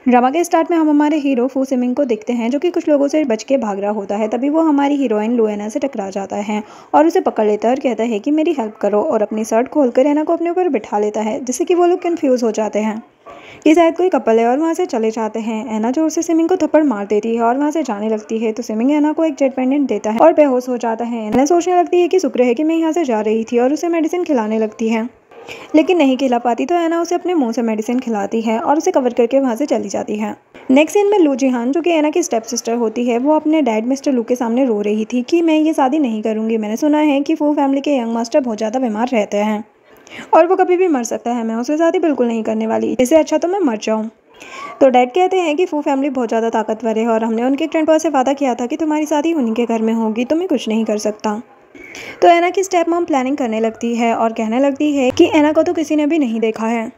Drama के start में हम हमारे हीरो फू सिमिंग को देखते हैं जो कि कुछ लोगों से बच के भाग रहा होता है। तभी वो हमारी हीरोइन लुएना से टकरा जाता है और उसे पकड़ लेता है और कहता है कि मेरी हेल्प करो, और अपनी शर्ट खोलकर एना को अपने ऊपर बिठा लेता है, जिससे कि वो लोग कंफ्यूज हो जाते हैं कि शायद कोई कपल है और वहाँ से चले जाते हैं। एना जोर से सिमिंग को थप्पड़ मार देती है और वहाँ से जाने लगती है। तो सिमिंग एना को एक जेट पेंडेंट देता है और बेहोश हो जाता है। एना सोचने लगती है कि शुक्र है कि मैं यहाँ से जा रही थी, और उसे मेडिसिन खिलाने लगती है, लेकिन नहीं खिला पाती। तो एना उसे अपने मुंह से मेडिसिन खिलाती है और उसे कवर करके वहाँ से चली जाती है। नेक्स्ट सीन में लू जिहान, जो कि एना की स्टेप सिस्टर होती है, वो अपने डैड मिस्टर लू के सामने रो रही थी कि मैं ये शादी नहीं करूँगी। मैंने सुना है कि फू फैमिली के यंग मास्टर बहुत ज़्यादा बीमार रहते हैं और वो कभी भी मर सकता है। मैं उससे शादी बिल्कुल नहीं करने वाली, इससे अच्छा तो मैं मर जाऊँ। तो डैड कहते हैं कि फू फैमिली बहुत ज़्यादा ताकतवर है और हमने उनके ग्रैंडपा से वादा किया था कि तुम्हारी शादी उन्हीं के घर में होगी, तो मैं कुछ नहीं कर सकता। तो एना की स्टेप मॉम प्लानिंग करने लगती है और कहने लगती है कि एना को तो किसी ने भी नहीं देखा है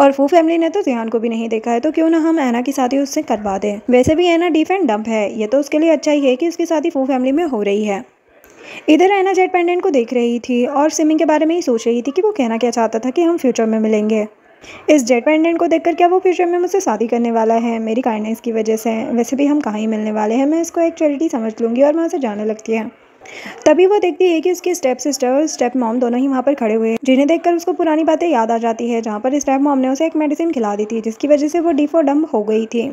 और फू फैमिली ने तो जिहान को भी नहीं देखा है, तो क्यों ना हम एना की शादी उससे करवा दें। वैसे भी एना डीफ एंड डम्प है, ये तो उसके लिए अच्छा ही है कि उसकी शादी फू फैमिली में हो रही है। इधर एना जेट पेंडेंट को देख रही थी और सिमिंग के बारे में ही सोच रही थी कि वो कहना क्या चाहता था कि हम फ्यूचर में मिलेंगे। इस जेट पेंडेंट को देखकर क्या वो फ्यूचर में मुझसे शादी करने वाला है मेरी काइंडनेस की वजह से? वैसे भी हम कहाँ ही मिलने वाले हैं, मैं इसको एक चैरिटी समझ लूँगी और वहाँ से जाने लगती है। तभी वो देखती है कि उसकी स्टेप सिस्टर और स्टेप मॉम दोनों ही वहाँ पर खड़े हुए हैं, जिन्हें देखकर उसको पुरानी बातें याद आ जाती है, जहाँ पर स्टेप मॉम ने उसे एक मेडिसिन खिला दी थी जिसकी वजह से वो डीफ और डम्ब हो गई थी।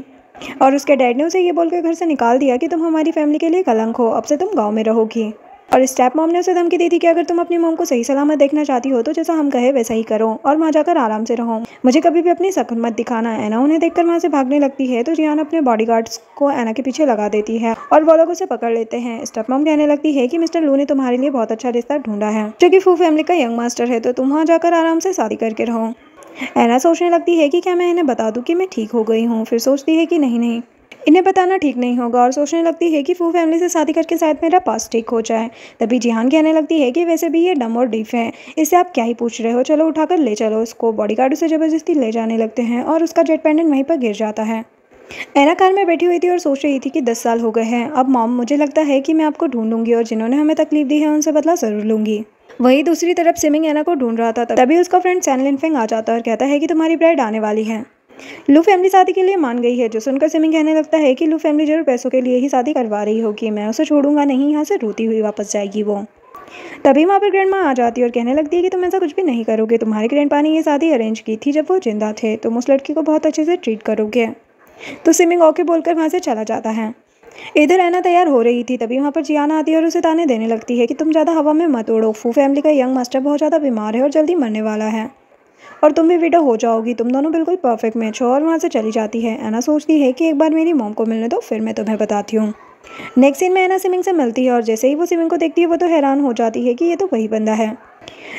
और उसके डैड ने उसे ये बोलकर घर से निकाल दिया कि तुम हमारी फैमिली के लिए कलंक हो, अब से तुम गाँव में रहोगी। और स्टेप मॉम ने उसे धमकी दी थी कि अगर तुम अपनी मॉम को सही सलामत देखना चाहती हो तो जैसा हम कहे वैसा ही करो और वहाँ जाकर आराम से रहो, मुझे कभी भी अपनी शक्ल मत दिखाना। एना उन्हें देखकर वहाँ से भागने लगती है तो जिहान अपने बॉडीगार्ड्स को एना के पीछे लगा देती है और वो लोग उसे पकड़ लेते हैं। स्टेप मॉम कहने लगती है कि मिस्टर लू ने तुम्हारे लिए बहुत अच्छा रिश्ता ढूंढा है जो कि फू फैमिली का यंग मास्टर है, तो तुम वहाँ जाकर आराम से शादी करके रहो। एना सोचने लगती है कि क्या मैं इन्हें बता दूं कि मैं ठीक हो गई हूँ, फिर सोचती है कि नहीं, इन्हें बताना ठीक नहीं होगा और सोचने लगती है कि फू फैमिली से शादी करके शायद मेरा पास्ट ठीक हो जाए। तभी जिहान कहने लगती है कि वैसे भी ये डम और डीफ है, इससे आप क्या ही पूछ रहे हो, चलो उठाकर ले चलो इसको। बॉडीगार्ड उसे जबरदस्ती ले जाने लगते हैं और उसका जेट पेंडेंट वहीं पर गिर जाता है। एना कार में बैठी हुई थी और सोच रही थी कि 10 साल हो गए हैं अब मॉम, मुझे लगता है कि मैं आपको ढूंढूंगी और जिन्होंने हमें तकलीफ दी है उनसे बदला जरूर लूंगी। वहीं दूसरी तरफ सिमिंग एना को ढूंढ रहा था, तभी उसका फ्रेंड सैन लिनफेंग आ जाता है और कहता है कि तुम्हारी ब्राइड आने वाली है। लू फैमिली शादी के लिए मान गई है, जो सुनकर सिमिंग कहने लगता है कि लू फैमिली जरूर पैसों के लिए ही शादी करवा रही होगी, मैं उसे छोड़ूंगा नहीं, यहाँ से रोती हुई वापस जाएगी वो। तभी वहाँ पर ग्रैंडमा आ जाती है और कहने लगती है कि तुम ऐसा कुछ भी नहीं करोगे, तुम्हारे ग्रैंडपा ने ये शादी अरेंज की थी जब वो जिंदा थे, तुम उस लड़की को बहुत अच्छे से ट्रीट करोगे। तो सिमिंग ओके बोलकर वहाँ से चला जाता है। इधर एना तैयार हो रही थी, तभी वहाँ पर जियाना आती है और उसे ताने देने लगती है कि तुम ज़्यादा हवा में मत उड़ो, फू फैमिली का यंग मास्टर बहुत ज़्यादा बीमार है और जल्दी मरने वाला है और तुम भी विडो हो जाओगी, तुम दोनों बिल्कुल परफेक्ट मैच हो। और वहाँ से चली जाती है। एना सोचती है कि एक बार मेरी मॉम को मिलने दो, फिर मैं तुम्हें बताती हूँ। नेक्स्ट सीन में एना सिमिंग से मिलती है और जैसे ही वो सिमिंग को देखती है वो तो हैरान हो जाती है कि ये तो वही बंदा है।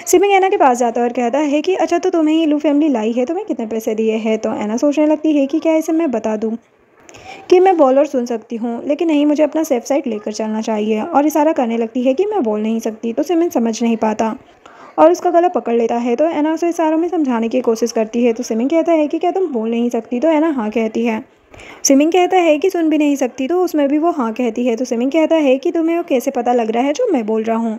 सिमिंग एना के पास जाता है और कहता है कि अच्छा, तो तुम्हें ही लू फैमिली लाई है, तुम्हें कितने पैसे दिए हैं? तो एना सोचने लगती है कि क्या इसे मैं बता दूँ कि मैं बोल और सुन सकती हूँ, लेकिन नहीं, मुझे अपना सेफ साइड लेकर चलना चाहिए, और इशारा करने लगती है कि मैं बोल नहीं सकती। तो सिमिंग समझ नहीं पाता और उसका गला पकड़ लेता है। तो एना उसे इशारों में समझाने की कोशिश करती है। तो सिमिंग कहता है कि क्या तुम बोल नहीं सकती? तो एना हाँ कहती है। सिमिंग कहता है कि सुन भी नहीं सकती? तो उसमें भी वो हाँ कहती है। तो सिमिंग कहता है कि तुम्हें वो कैसे पता लग रहा है जो मैं बोल रहा हूँ?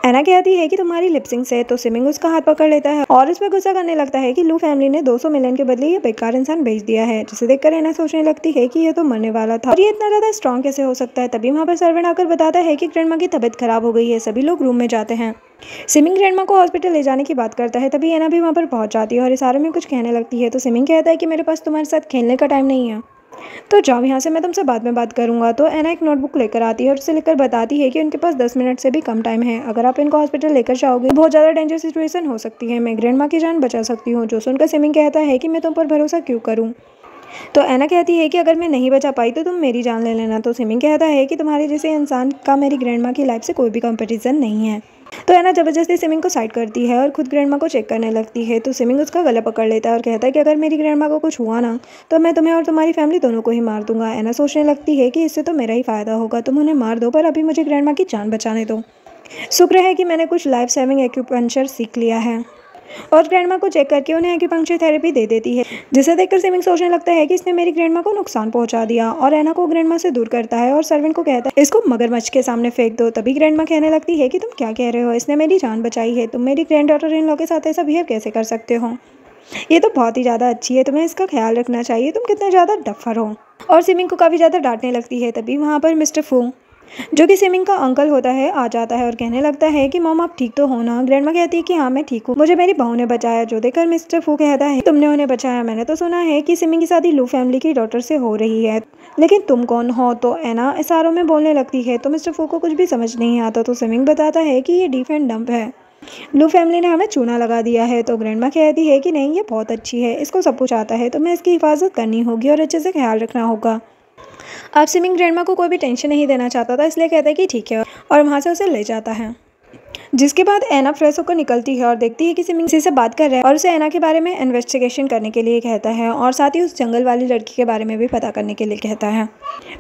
एना कहती है कि तुम्हारी लिपसिंग से। तो सिमिंग उसका हाथ पकड़ लेता है और इस पर गुस्सा करने लगता है कि लू फैमिली ने 200 मिलियन के बदले ये बेकार इंसान भेज दिया है, जिसे देखकर एना सोचने लगती है कि ये तो मरने वाला था और ये इतना ज़्यादा स्ट्रॉन्ग कैसे हो सकता है। तभी वहाँ पर सर्वेंट आकर बताता है कि ग्रैंडमा की तबीयत खराब हो गई है। सभी लोग रूम में जाते हैं। सिमिंग ग्रैंडमा को हॉस्पिटल ले जाने की बात करता है। तभी एना भी वहाँ पर पहुँच जाती है और इशारों में कुछ कहने लगती है। तो सिमिंग कहता है कि मेरे पास तुम्हारे साथ खेलने का टाइम नहीं है, तो जाओ यहाँ से, मैं तुमसे बाद में बात करूँगा। तो एना एक नोटबुक लेकर आती है और उसे लेकर बताती है कि उनके पास 10 मिनट से भी कम टाइम है, अगर आप इनको हॉस्पिटल लेकर जाओगे बहुत ज़्यादा डेंजर सिचुएशन हो सकती है, मैं ग्रैंडमा की जान बचा सकती हूँ। जो सुनकर सिमिंग कहता है कि मैं तुम पर भरोसा क्यों करूँ? तो एना कहती है कि अगर मैं नहीं बचा पाई तो तुम मेरी जान ले लेना। तो सिमिंग कहता है कि तुम्हारे जैसे इंसान का मेरी ग्रैंडमा की लाइफ से कोई भी कंपैरिजन नहीं है। तो एना जबरदस्ती सिमिंग को साइड करती है और खुद ग्रैंडमा को चेक करने लगती है। तो सिमिंग उसका गला पकड़ लेता है और कहता है कि अगर मेरी ग्रैंडमा को कुछ हुआ ना तो मैं तुम्हें और तुम्हारी फैमिली दोनों को ही मार दूंगा। एना सोचने लगती है कि इससे तो मेरा ही फायदा होगा, तुम उन्हें मार दो पर अभी मुझे ग्रैंडमा की जान बचाने दो। शुक्र है कि मैंने कुछ लाइफ सेविंग एक्यूपंक्चर सीख लिया है। और ग्रैंडमा को चेक करके उन्हें एक्यूपंक्चर थेरेपी दे देती है, जिसे देखकर सिमिंग सोचने लगता है कि इसने मेरी ग्रैंडमा को नुकसान पहुंचा दिया और एना को ग्रैंडमा से दूर करता है और सर्वेंट को कहता है इसको मगरमच्छ के सामने फेंक दो। तभी ग्रैंडमा कहने लगती है कि तुम क्या कह रहे हो, इसने मेरी जान बचाई है, तुम मेरी ग्रैंड डॉटर इन लॉ के साथ ऐसा बिहेव कैसे कर सकते हो? ये तो बहुत ही ज़्यादा अच्छी है, तुम्हें इसका ख्याल रखना चाहिए, तुम कितने ज़्यादा डफर हो। और सिमिंग को काफ़ी ज़्यादा डांटने लगती है। तभी वहाँ पर मिस्टर फू, जो कि सिमिंग का अंकल होता है, आ जाता है और कहने लगता है कि मॉम आप ठीक तो हो ना। ग्रैंडमा कहती है कि हाँ मैं ठीक हूँ, मुझे मेरी बहू ने बचाया। जो देखकर मिस्टर फू कहता है तुमने उन्हें बचाया, मैंने तो सुना है कि सिमिंग की शादी लू फैमिली की डॉटर से हो रही है, लेकिन तुम कौन हो। तो एना इशारों में बोलने लगती है। तो मिस्टर फू को कुछ भी समझ नहीं आता। तो सिमिंग बताता है कि ये डीफ एंड डम्प है, लू फैमिली ने हमें चूना लगा दिया है। तो ग्रैंडमा कहती है कि नहीं ये बहुत अच्छी है, इसको सब कुछ आता है, तो मैं इसकी हिफाजत करनी होगी और अच्छे से ख्याल रखना होगा। अब सिमिंग ग्रैंडमा को कोई भी टेंशन नहीं देना चाहता था, इसलिए कहता है कि ठीक है और वहाँ से उसे ले जाता है। जिसके बाद एना फ्रेश होकर निकलती है और देखती है कि सिमिंग किसी से बात कर रहा है और उसे एना के बारे में इन्वेस्टिगेशन करने के लिए कहता है और साथ ही उस जंगल वाली लड़की के बारे में भी पता करने के लिए कहता है।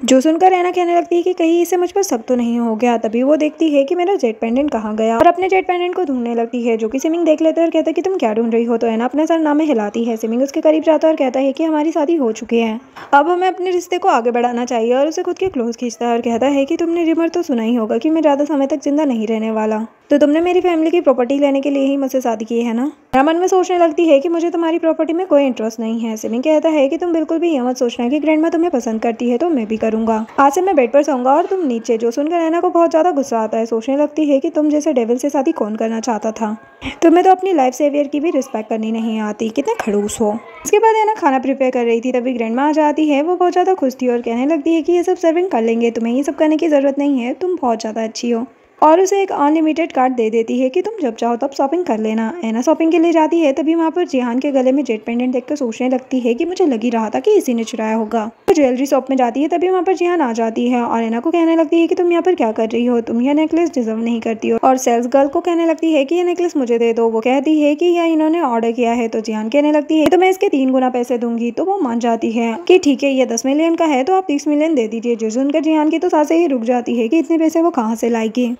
जो सुनकर एना कहने लगती है कि कहीं इसे मुझ पर शक तो नहीं हो गया। तभी वो देखती है कि मेरा जेट पेंडेंट कहाँ गया और अपने जेट पेंडेंट को ढूंढने लगती है, जो कि सिमिंग देख लेता है और कहता है कि तुम क्या ढूंढ रही हो। तो एना अपने सर नाम में हिलाती है। सिमिंग उसके करीब जाता है और कहता है कि हमारी शादी हो चुकी है, अब हमें अपने रिश्ते को आगे बढ़ाना चाहिए। और उसे खुद के क्लोज खींचता है और कहता है कि तुमने रिमर तो सुना ही होगा कि मैं ज़्यादा समय तक जिंदा नहीं रहने वाला, तो तुमने मेरी फैमिली की प्रॉपर्टी लेने के लिए ही मुझसे शादी की है ना। मेरा मन में सोचने लगती है कि मुझे तुम्हारी प्रॉपर्टी में कोई इंटरेस्ट नहीं है। सिमिंग कहता है कि तुम बिल्कुल भी ये मत सोचना कि ग्रैंडमा तुम्हें पसंद करती है, तो मैं भी करूंगा। आज से मैं बेड पर सोऊंगा और तुम नीचे। जो सुनकर एना को बहुत ज़्यादा गुस्सा आता है। सोचने लगती है कि तुम जैसे डेविल से शादी कौन करना चाहता था, तुम्हें तो अपनी लाइफ सेवियर की भी रिस्पेक्ट करनी नहीं आती, कितने खड़ूस हो। इसके बाद एना खाना प्रिपेयर कर रही थी। तभी ग्रैंडमा आ जाती है। वो बहुत ज़्यादा खुश थी और कहने लगती है कि ये सब सर्विंग कर लेंगे, तुम्हें ये सब करने की ज़रूरत नहीं है, तुम बहुत ज़्यादा अच्छी हो। और उसे एक अनलिमिटेड कार्ड दे देती है कि तुम जब चाहो तब शॉपिंग कर लेना। एना शॉपिंग के लिए जाती है। तभी वहाँ पर जिहान के गले में जेट पेंडेंट देखकर सोचने लगती है कि मुझे लग ही रहा था कि इसी ने चुराया होगा। वो ज्वेलरी शॉप में जाती है। तभी वहाँ पर जिहान आ जाती है और एना को कहने लगती है कि तुम यहाँ पर क्या कर रही हो, तुम यह नेकलेस डिजर्व नहीं करती हो। और सेल्स गर्ल को कहने लगती है कि यह नेकलेस मुझे दे दो। वो कहती है कि यह इन्होंने ऑर्डर किया है। तो जिहान कहने लगती है तो मैं इसके 3 गुना पैसे दूंगी। तो वो मान जाती है कि ठीक है, ये 10 मिलियन का है तो आप 30 मिलियन दे दीजिए। जो सुनकर जिहान की तो सांसें ही रुक जाती है कि इतने पैसे वो कहाँ से लाएगी।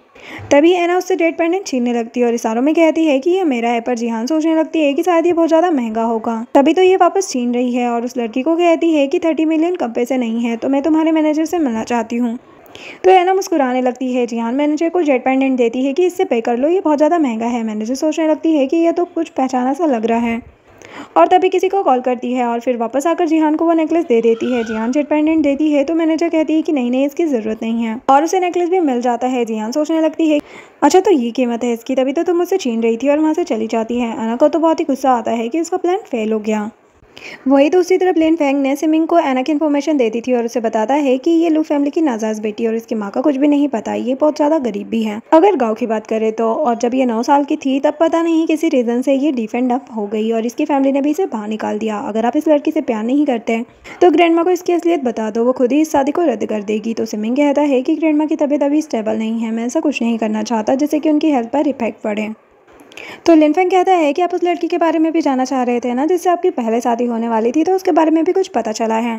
तभी एना उससे जेट पेंडेंट छीनने लगती है और इशारों में कहती है कि ये मेरा है। पर जिहान सोचने लगती है कि शायद ये बहुत ज़्यादा महंगा होगा, तभी तो ये वापस छीन रही है और उस लड़की को कहती है कि 30 मिलियन कम पैसे नहीं है, तो मैं तुम्हारे मैनेजर से मिलना चाहती हूँ। तो एना मुस्कुराने लगती है। जिहान मैनेजर को जेट पेंडेंट देती है कि इससे पे कर लो, ये बहुत ज़्यादा महंगा है। मैनेजर सोचने लगती है कि यह तो कुछ पहचाना सा लग रहा है और तभी किसी को कॉल करती है और फिर वापस आकर जिहान को वो नेकलेस दे देती है। जिहान जेट पेंडेंट देती है तो मैनेजर कहती है कि नहीं नहीं, इसकी ज़रूरत नहीं है और उसे नेकलेस भी मिल जाता है। जिहान सोचने लगती है अच्छा तो ये कीमत है इसकी, तभी तो तुम मुझसे छीन रही थी, और वहाँ से चली जाती है। एना को तो बहुत ही गुस्सा आता है कि उसका प्लान फेल हो गया। वही दूसरी तरफ लेन फेंग ने सिमिंग को एना की इन्फॉर्मेशन दे दी थी और उसे बताता है कि ये लू फैमिली की नाजायज बेटी और इसकी माँ का कुछ भी नहीं पता, ये बहुत ज़्यादा गरीब भी है अगर गांव की बात करें तो। और जब ये 9 साल की थी तब पता नहीं किसी रीज़न से ये डिफेंड अप हो गई और इसकी फैमिली ने भी इसे बाहर निकाल दिया। अगर आप इस लड़की से प्यार नहीं करते तो ग्रैंडमा को इसकी असलियत बता दो, वो खुद ही इस शादी को रद्द कर देगी। तो सिमिंग कहता है कि ग्रैंडमा की तबीयत अभी स्टेबल नहीं है, मैं ऐसा कुछ नहीं करना चाहता जिससे कि उनकी हेल्थ पर इफेक्ट पड़े। तो लिनफेंग कहता है कि आप उस लड़की के बारे में भी जानना चाह रहे थे ना, जिससे आपकी पहले शादी होने वाली थी, तो उसके बारे में भी कुछ पता चला है।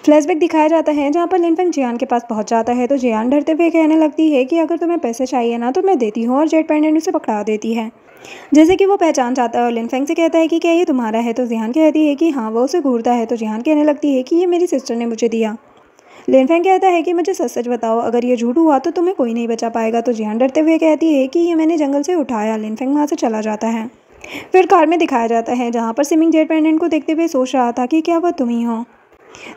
फ्लैशबैक दिखाया जाता है जहाँ पर लिनफेंग जियान के पास पहुँच जाता है। तो जियान डरते हुए कहने लगती है कि अगर तुम्हें पैसे चाहिए ना तो मैं देती हूँ, और जेट पेंडेंट उसे पकड़ा देती है जैसे कि वो पहचान जाता है और लिनफेंग से कहता है कि क्या ये तुम्हारा है। तो जियान कहती है कि हाँ, वो उसे घूरता है। तो जियान कहने लगती है कि ये मेरी सिस्टर ने मुझे दिया। लिनफेंग कहता है कि मुझे सच सच बताओ, अगर ये झूठ हुआ तो तुम्हें कोई नहीं बचा पाएगा। तो जियान डरते हुए कहती है कि ये मैंने जंगल से उठाया। लिनफेंग वहाँ से चला जाता है। फिर कार में दिखाया जाता है जहाँ पर सिमिंग जेट पेंडेंट को देखते हुए सोच रहा था कि क्या वह तुम ही हो।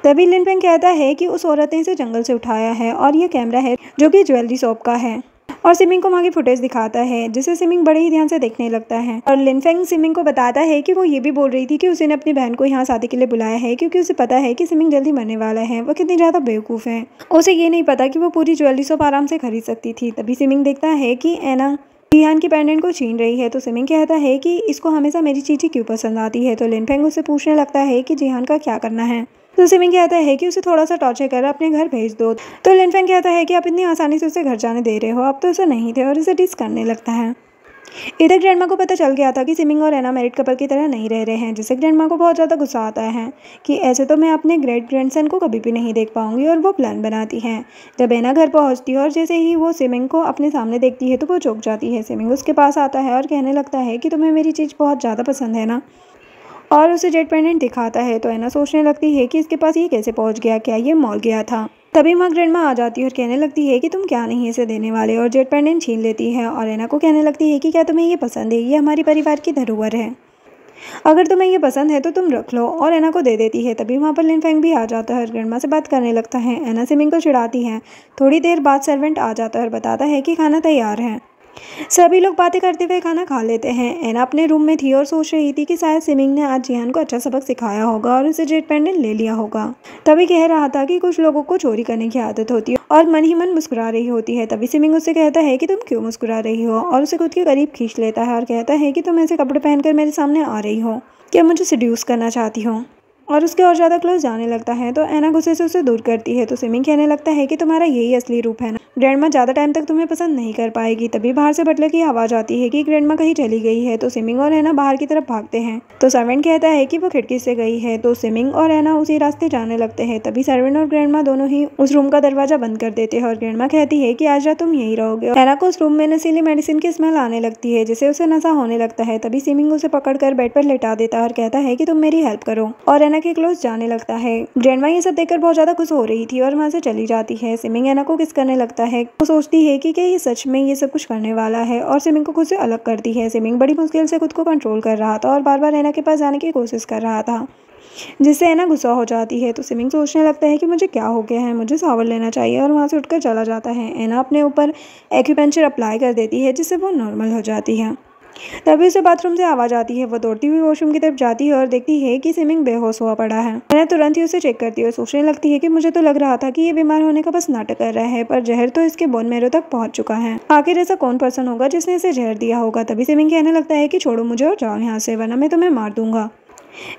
तभी लिनफेंग कहता है कि उस औरत ने इसे जंगल से उठाया है और यह कैमरा है जो कि ज्वेलरी शॉप का है, और सिमिंग को वहाँ की फुटेज दिखाता है जिसे सिमिंग बड़े ही ध्यान से देखने लगता है। और लिनफेंग सिमिंग को बताता है कि वो ये भी बोल रही थी कि उसने अपनी बहन को यहाँ शादी के लिए बुलाया है क्योंकि उसे पता है कि सिमिंग जल्दी मरने वाला है। वो कितनी ज़्यादा बेवकूफ़ है, उसे ये नहीं पता कि वो पूरी ज्वेलरी शॉप आराम से खरीद सकती थी। तभी सिमिंग देखता है कि एना जिहान की पेंडेंट को छीन रही है। तो सिमिंग कहता है कि इसको हमेशा मेरी चीज़ें क्यों पसंद आती है। तो लिनफेंग उससे पूछने लगता है कि जिहान का क्या करना है। तो सिमिंग कहता है कि उसे थोड़ा सा टॉर्चर कर अपने घर भेज दो। तो लिनफेंग कहता है कि आप इतनी आसानी से उसे घर जाने दे रहे हो, आप तो ऐसा नहीं थे, और उसे डिस करने लगता है। इधर ग्रैंडमा को पता चल गया था कि सिमिंग और एना मैरिड कपल की तरह नहीं रह रहे हैं, जिससे ग्रैंडमा को बहुत ज़्यादा गुस्सा आता है कि ऐसे तो मैं अपने ग्रेट ग्रैंडसन को कभी भी नहीं देख पाऊंगी। और वो प्लान बनाती है। जब एना घर पहुंचती है और जैसे ही वो सिमिंग को अपने सामने देखती है तो वो चौंक जाती है। सिमिंग उसके पास आता है और कहने लगता है कि तुम्हें मेरी चीज़ बहुत ज़्यादा पसंद है ना, और उसे जेट पेंडेंट दिखाता है। तो एना सोचने लगती है कि इसके पास ये कैसे पहुंच गया, क्या ये मॉल गया था। तभी वहाँ ग्रैंडमा आ जाती है और कहने लगती है कि तुम क्या नहीं इसे देने वाले, और जेट पेंडेंट छीन लेती है। और एना को कहने लगती है कि क्या तुम्हें ये पसंद है, ये हमारे परिवार की धरोहर है। अगर तुम्हें ये पसंद है तो तुम रख लो, और एना को दे देती है। तभी वहाँ पर लिन फेंग भी आ जाता है और ग्रैंडमा से बात करने लगता है। एना सिमिंग को चिढ़ाती है। थोड़ी देर बाद सर्वेंट आ जाता है और बताता है कि खाना तैयार है। सभी लोग बातें करते हुए खाना खा लेते हैं। एना अपने रूम में थी और सोच रही थी कि शायद सिमिंग ने आज जियान को अच्छा सबक सिखाया होगा और उसे जेट पेंडेंट ले लिया होगा। तभी कह रहा था कि कुछ लोगों को चोरी करने की आदत होती है और मन ही मन मुस्कुरा रही होती है। तभी सिमिंग उससे कहता है कि तुम क्यों मुस्कुरा रही हो, और उसे खुद के करीब खींच लेता है और कहता है कि तुम ऐसे कपड़े पहनकर मेरे सामने आ रही हो, क्या मुझे सेड्यूस करना चाहती हो, और उसके और ज़्यादा क्लोज जाने लगता है। तो एना गुस्से से उसे दूर करती है। तो सिमिंग कहने लगता है कि तुम्हारा यही असली रूप है ना, ग्रैंडमा ज़्यादा टाइम तक तुम्हें पसंद नहीं कर पाएगी। तभी बाहर से बटलर की आवाज़ आती है कि ग्रैंडमा कहीं चली गई है। तो सिमिंग और एना बाहर की तरफ भागते हैं। तो सर्वेंट कहता है कि वो खिड़की से गई है। तो सिमिंग और एना उसी रास्ते जाने लगते हैं। तभी सर्वेंट और ग्रैंडमा दोनों ही उस रूम का दरवाजा बंद कर देते हैं और ग्रैंडमा कहती है कि आज रात तुम यहीं रहोगे। एना को उस रूम में नशीली मेडिसिन की स्मेल आने लगती है, जिससे उसे नशा होने लगता है। तभी सिमिंग उसे पकड़कर बेड पर लेटा देता है और कहता है कि तुम मेरी हेल्प करो, और एना के क्लोज जाने लगता है। ग्रैंडमा ये सब देखकर बहुत ज्यादा खुश हो रही थी और वहां से चली जाती है। सिमिंग एना को किस करने लगता है। वो सोचती है कि क्या ये सच में ये सब कुछ करने वाला है, और सिमिंग को खुद से अलग करती है। सिमिंग बड़ी मुश्किल से खुद को कंट्रोल कर रहा था और बार बार एना के पास जाने की कोशिश कर रहा था, जिससे एना गुस्सा हो जाती है। तो सिमिंग सोचने लगता है कि मुझे क्या हो गया है, मुझे शावर लेना चाहिए, और वहाँ से उठकर चला जाता है। एना अपने ऊपर एक्यूपेंचर अप्लाई कर देती है, जिससे वो नॉर्मल हो जाती है। तभी उसे बाथरूम से आवाज आती है। वो दौड़ती हुई वॉशरूम की तरफ जाती है और देखती है कि सिमिंग बेहोश हुआ पड़ा है। एना तुरंत ही उसे चेक करती है और सोचने लगती है कि मुझे तो लग रहा था कि ये बीमार होने का बस नाटक कर रहा है, पर जहर तो इसके बोन मैरो तक पहुंच चुका है। आखिर ऐसा कौन पर्सन होगा जिसने इसे जहर दिया होगा। तभी सिमिंग कहने लगता है कि छोड़ो मुझे और जाओ यहाँ से, वरना मैं तुम्हें मार दूंगा।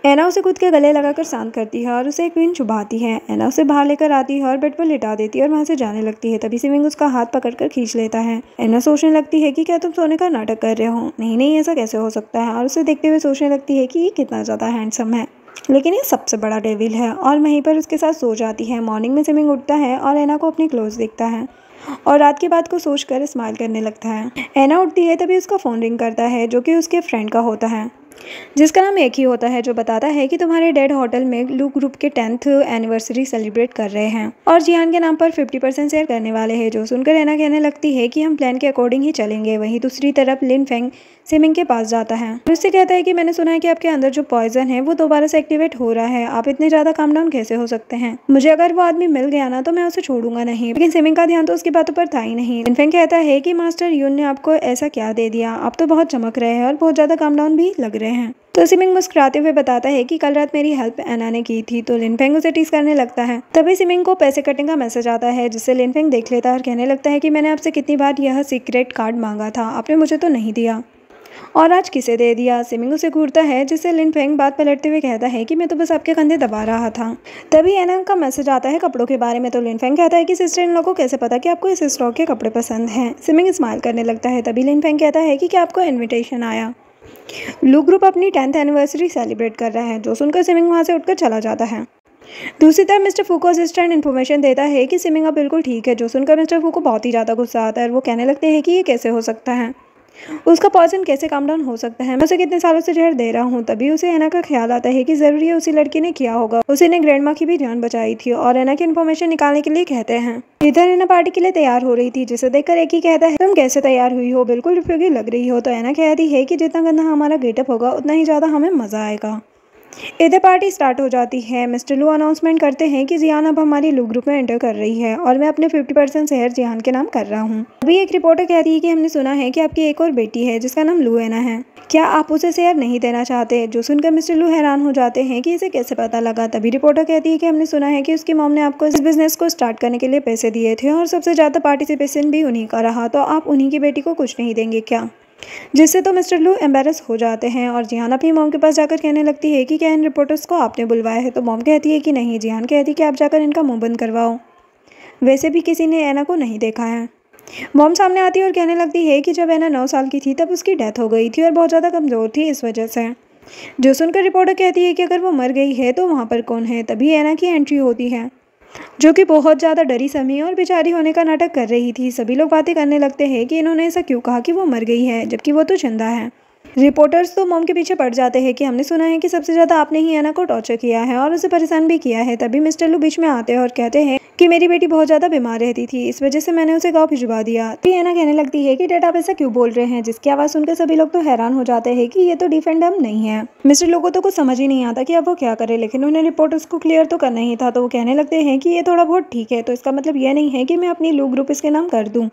एना उसे खुद के गले लगाकर शांत करती है और उसे एक पिन चुभाती है। एना उसे बाहर लेकर आती है और बेड पर लिटा देती है और वहां से जाने लगती है। तभी सिमिंग उसका हाथ पकड़कर खींच लेता है। एना सोचने लगती है कि क्या तुम सोने का नाटक कर रहे हो, नहीं नहीं ऐसा कैसे हो सकता है, और उसे देखते हुए सोचने लगती है कि ये कितना ज़्यादा हैंडसम है, लेकिन ये सबसे बड़ा डेविल है, और वहीं पर उसके साथ सो जाती है। मॉर्निंग में सिमिंग उठता है और एना को अपनी क्लोज देखता है और रात की बात को सोचकर स्माइल करने लगता है। एना उठती है तभी उसका फ़ोन रिंग करता है, जो कि उसके फ्रेंड का होता है, जिसका नाम एक ही होता है, जो बताता है कि तुम्हारे डेड होटल में लू ग्रुप के 10th एनिवर्सरी सेलिब्रेट कर रहे हैं और जियान के नाम पर 50% शेयर करने वाले हैं। जो सुनकर एना कहने लगती है कि हम प्लान के अकॉर्डिंग ही चलेंगे। वहीं दूसरी तरफ लिन फेंग सिमिंग के पास जाता है और उससे कहता है कि मैंने सुना है कि आपके अंदर जो पॉइजन है वो दोबारा से एक्टिवेट हो रहा है, आप इतने ज्यादा काम डाउन कैसे हो सकते हैं। मुझे अगर वो आदमी मिल गया ना तो मैं उसे छोड़ूंगा नहीं। लेकिन सिमिंग का ध्यान तो उसकी बातों पर था ही नहीं। लिन फेंग कहता है कि मास्टर यून ने आपको ऐसा क्या दे दिया, आप तो बहुत चमक रहे हैं और बहुत ज्यादा काम डाउन भी लग रहे हैं। तो सिमिंग मुस्कुराते हुए बताता है कि कल रात मेरी हेल्प एना ने की थी। तो लिन फेंग उसे टीज करने लगता है। तभी सिमिंग को पैसे कटने का मैसेज आता है, जिससे लिन फेंग देख लेता है और कहने लगता है कि मैंने आपसे कितनी बार यह सीक्रेट कार्ड मांगा था, आपने मुझे तो नहीं दिया, और आज किसे दे दिया। सिमिंग उसे घूरता है, जिससे लिन फेंग बात पलटते हुए कहता है कि मैं तो बस आपके कंधे दबा रहा था। तभी एना का मैसेज आता है कपड़ों के बारे में। तो लिन फेंग कहता है कि सिस्टर इन लोगों को कैसे पता कि आपको इस स्टॉक के कपड़े पसंद हैं। सिमिंग स्माइल करने लगता है। तभी लिन फेंग कहता है कि क्या आपको इन्विटेशन आया। लू ग्रुप अपनी 10th एनिवर्सरी सेलिब्रेट कर रहा है। जो सुनकर सिमिंग वहाँ से उठकर चला जाता है। दूसरी तरफ मिस्टर फू को असिस्टेंट इन्फॉर्मेशन देता है कि सिमिंग अब बिल्कुल ठीक है। जो सुनकर मिस्टर फू को बहुत ही ज़्यादा गुस्सा आता है और वो कहने लगते हैं कि ये कैसे हो सकता है, उसका पॉइजन कैसे काम डाउन हो सकता है, मैं उसे कितने सालों से जहर दे रहा हूँ। तभी उसे एना का ख्याल आता है कि जरूरी है उसी लड़की ने किया होगा, उसी ने ग्रैंडमा की भी जान बचाई थी, और एना की इन्फॉर्मेशन निकालने के लिए कहते हैं। इधर एना पार्टी के लिए तैयार हो रही थी, जिसे देखकर एक ही कहता है तुम कैसे तैयार हुई हो, बिल्कुल रिफ्यूगी लग रही हो। तो एना कहती है कि जितना गंदा हमारा गेटअप होगा उतना ही ज़्यादा हमें मज़ा आएगा। इधर पार्टी स्टार्ट हो जाती है। मिस्टर लू अनाउंसमेंट करते हैं कि जियान अब हमारी लू ग्रुप में एंटर कर रही है और मैं अपने 50% शेयर जियान के नाम कर रहा हूँ। अभी एक रिपोर्टर कहती है कि हमने सुना है कि आपकी एक और बेटी है जिसका नाम लू एना है, क्या आप उसे शेयर नहीं देना चाहते। जो सुनकर मिस्टर लू हैरान हो जाते हैं कि इसे कैसे पता लगा। तभी रिपोर्टर कहती है कि हमने सुना है कि उसकी मॉम ने आपको इस बिजनेस को स्टार्ट करने के लिए पैसे दिए थे और सबसे ज़्यादा पार्टिसिपेशन भी उन्हीं का रहा, तो आप उन्हीं की बेटी को कुछ नहीं देंगे क्या। जिससे तो मिस्टर लू एम्बेरस हो जाते हैं और जियान अपनी मॉम के पास जाकर कहने लगती है कि क्या इन रिपोर्टर्स को आपने बुलवाया है। तो मॉम कहती है कि नहीं। जियान कहती है कि आप जाकर इनका मुंह बंद करवाओ, वैसे भी किसी ने एना को नहीं देखा है। मॉम सामने आती है और कहने लगती है कि जब एना 9 साल की थी तब उसकी डेथ हो गई थी और बहुत ज़्यादा कमज़ोर थी इस वजह से। जो सुनकर रिपोर्टर कहती है कि अगर वो मर गई है तो वहाँ पर कौन है। तभी एना की एंट्री होती है, जो कि बहुत ज़्यादा डरी समी और बेचारी होने का नाटक कर रही थी। सभी लोग बातें करने लगते हैं कि इन्होंने ऐसा क्यों कहा कि वो मर गई है, जबकि वो तो जिंदा है। रिपोर्टर्स तो मॉम के पीछे पड़ जाते हैं कि हमने सुना है कि सबसे ज्यादा आपने ही एना को टॉर्चर किया है और उसे परेशान भी किया है। तभी मिस्टर लू बीच में आते हैं और कहते हैं कि मेरी बेटी बहुत ज्यादा बीमार रहती थी, इस वजह से मैंने उसे गाँव भिजवा दिया। तो एना कहने लगती है कि डैड आप ऐसा क्यों बोल रहे हैं, जिसकी आवाज सुनकर सभी लोग तो हैरान हो जाते हैं कि ये तो डिफेंडर नहीं है। मिस्टर लू को तो कुछ समझ ही नहीं आता कि अब वो क्या करे, लेकिन उन्हें रिपोर्टर्स को क्लियर तो करना ही था। तो वो कहने लगते हैं कि ये थोड़ा बहुत ठीक है, तो इसका मतलब ये नहीं है कि मैं अपनी लू ग्रुप इसके नाम कर दूं।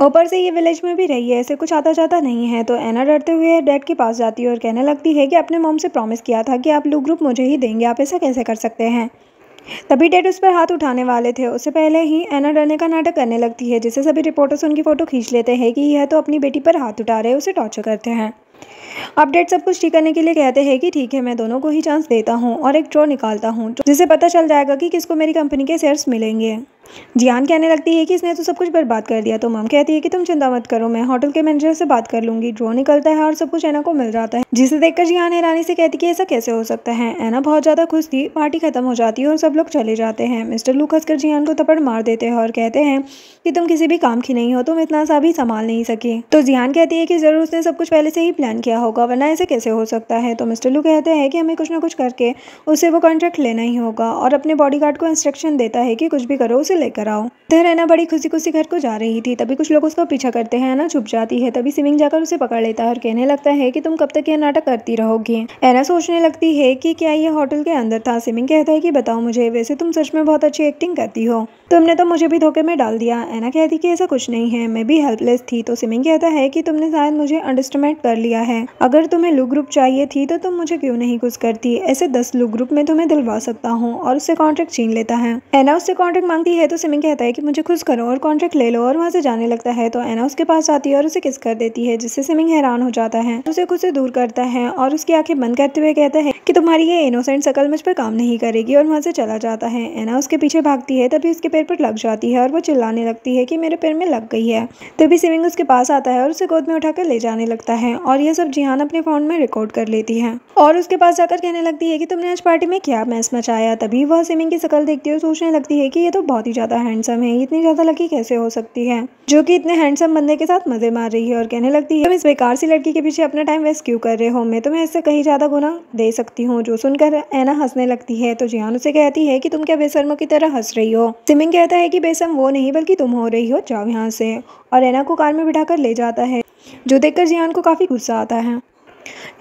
ऊपर से ये विलेज में भी रही है, ऐसे कुछ आता जाता नहीं है। तो एना डरते हुए डैड के पास जाती है और कहने लगती है कि अपने मॉम से प्रॉमिस किया था कि आप लू ग्रुप मुझे ही देंगे, आप ऐसा कैसे कर सकते हैं। तभी डैड उस पर हाथ उठाने वाले थे, उससे पहले ही एना डरने का नाटक करने लगती है, जिससे सभी रिपोर्टर्स उनकी फोटो खींच लेते हैं कि यह तो अपनी बेटी पर हाथ उठा रहे, उसे टॉर्चर करते हैं। अब डैड सब कुछ ठीक करने के लिए कहते हैं कि ठीक है, मैं दोनों को ही चांस देता हूँ और एक ड्रॉ निकालता हूँ, जिससे पता चल जाएगा कि किसको मेरी कंपनी के शेयर्स मिलेंगे। जियान कहने लगती है कि इसने तो सब कुछ बर्बाद कर दिया। तो मम कहती है कि तुम चिंता मत करो, मैं होटल के मैनेजर से बात कर लूंगी। ड्रॉ निकलता है और सब कुछ एना को मिल जाता है, जिसे देखकर जियान हैरानी से कहती है कि ऐसा कैसे हो सकता है। एना बहुत ज्यादा खुश थी। पार्टी खत्म हो जाती है और सब लोग चले जाते हैं। मिस्टर लू हंसकर जियान को थप्पड़ मार देते हैं और कहते हैं कि तुम किसी भी काम की नहीं हो, तुम इतना सा भी संभाल नहीं सकी। तो जियान कहती है कि जरूर उसने सब कुछ पहले से ही प्लान किया होगा, वरना ऐसे कैसे हो सकता है। तो मिस्टर लू कहते हैं कि हमें कुछ ना कुछ करके उससे वो कॉन्ट्रैक्ट लेना ही होगा और अपने बॉडीगार्ड को इंस्ट्रक्शन देता है कि कुछ भी करो उसे लेकर आओ। एना बड़ी खुशी खुशी घर को जा रही थी, तभी कुछ लोग उसका पीछा करते हैं। एना छुप जाती है, तभी सिमिंग जाकर उसे पकड़ लेता है और कहने लगता है कि तुम कब तक ये नाटक करती रहोगी। एना सोचने लगती है कि क्या ये होटल के अंदर था। सिमिंग कहता है कि बताओ मुझे, वैसे तुम सच में बहुत अच्छी एक्टिंग करती हो, तुमने तो मुझे भी धोखे में डाल दिया। एना कहती कि ऐसा कुछ नहीं है, मैं भी हेल्पलेस थी। तो सिमिंग कहता है कि तुमने शायद मुझे अंडरस्टिमेट कर लिया है, अगर तुम्हें लू ग्रुप चाहिए थी तो तुम मुझे क्यों नहीं कुछ करती, ऐसे 10 लू ग्रुप में तुम्हें दिलवा सकता हूँ। और उससे कॉन्ट्रैक्ट छीन लेता है। एना उससे कॉन्ट्रैक्ट मांगती है तो सिमिंग कहता है कि मुझे खुश करो और कॉन्ट्रैक्ट ले लो, और वहाँ से जाने लगता है। तो एना उसके पास आती है और उसे किस कर देती है, जिससे सिमिंग हैरान हो जाता है, उसे खुद से दूर करता है और उसकी आंखें बंद करते हुए कहता है कि तुम्हारी ये इनोसेंट शकल मुझ पर काम नहीं करेगी, और वहाँ से चला जाता है। एना उसके पीछे भागती है, तभी उसके पैर पर लग जाती है और वो चिल्लाने लगती है कि मेरे पैर में लग गई है। तभी सिमिंग उसके पास आता है और उसे गोद में उठाकर ले जाने लगता है, और यह सब जिहान अपने फोन में रिकॉर्ड कर लेती है और उसके पास जाकर कहने लगती है कि तुमने आज पार्टी में क्या मैस मचाया। तभी वह सिमिंग की शकल देखती है और सोचने लगती है कि ये तो बहुत ही ज्यादा हैंडसम है, इतनी ज्यादा लकी कैसे हो सकती है, जो कि इतने हैंडसम बंदे के साथ मजे मार रही है। और कहने लगती है तुम इस बेकार सी लड़की के पीछे अपना टाइम वेस्ट क्यों कर रहे हो, मैं तुम्हें इससे कहीं ज्यादा गुना दे सकती हूँ। जो सुनकर एना हंसने लगती है। तो जिहान उसे कहती है कि तुम क्या बेशर्मों की तरह हंस रही हो। सिमिंग कहता है कि बेशर्म वो नहीं बल्कि तुम हो रही हो, जाओ यहाँ से। और एना को कार में बिठाकर ले जाता है, जो देखकर जिहान को काफी गुस्सा आता है।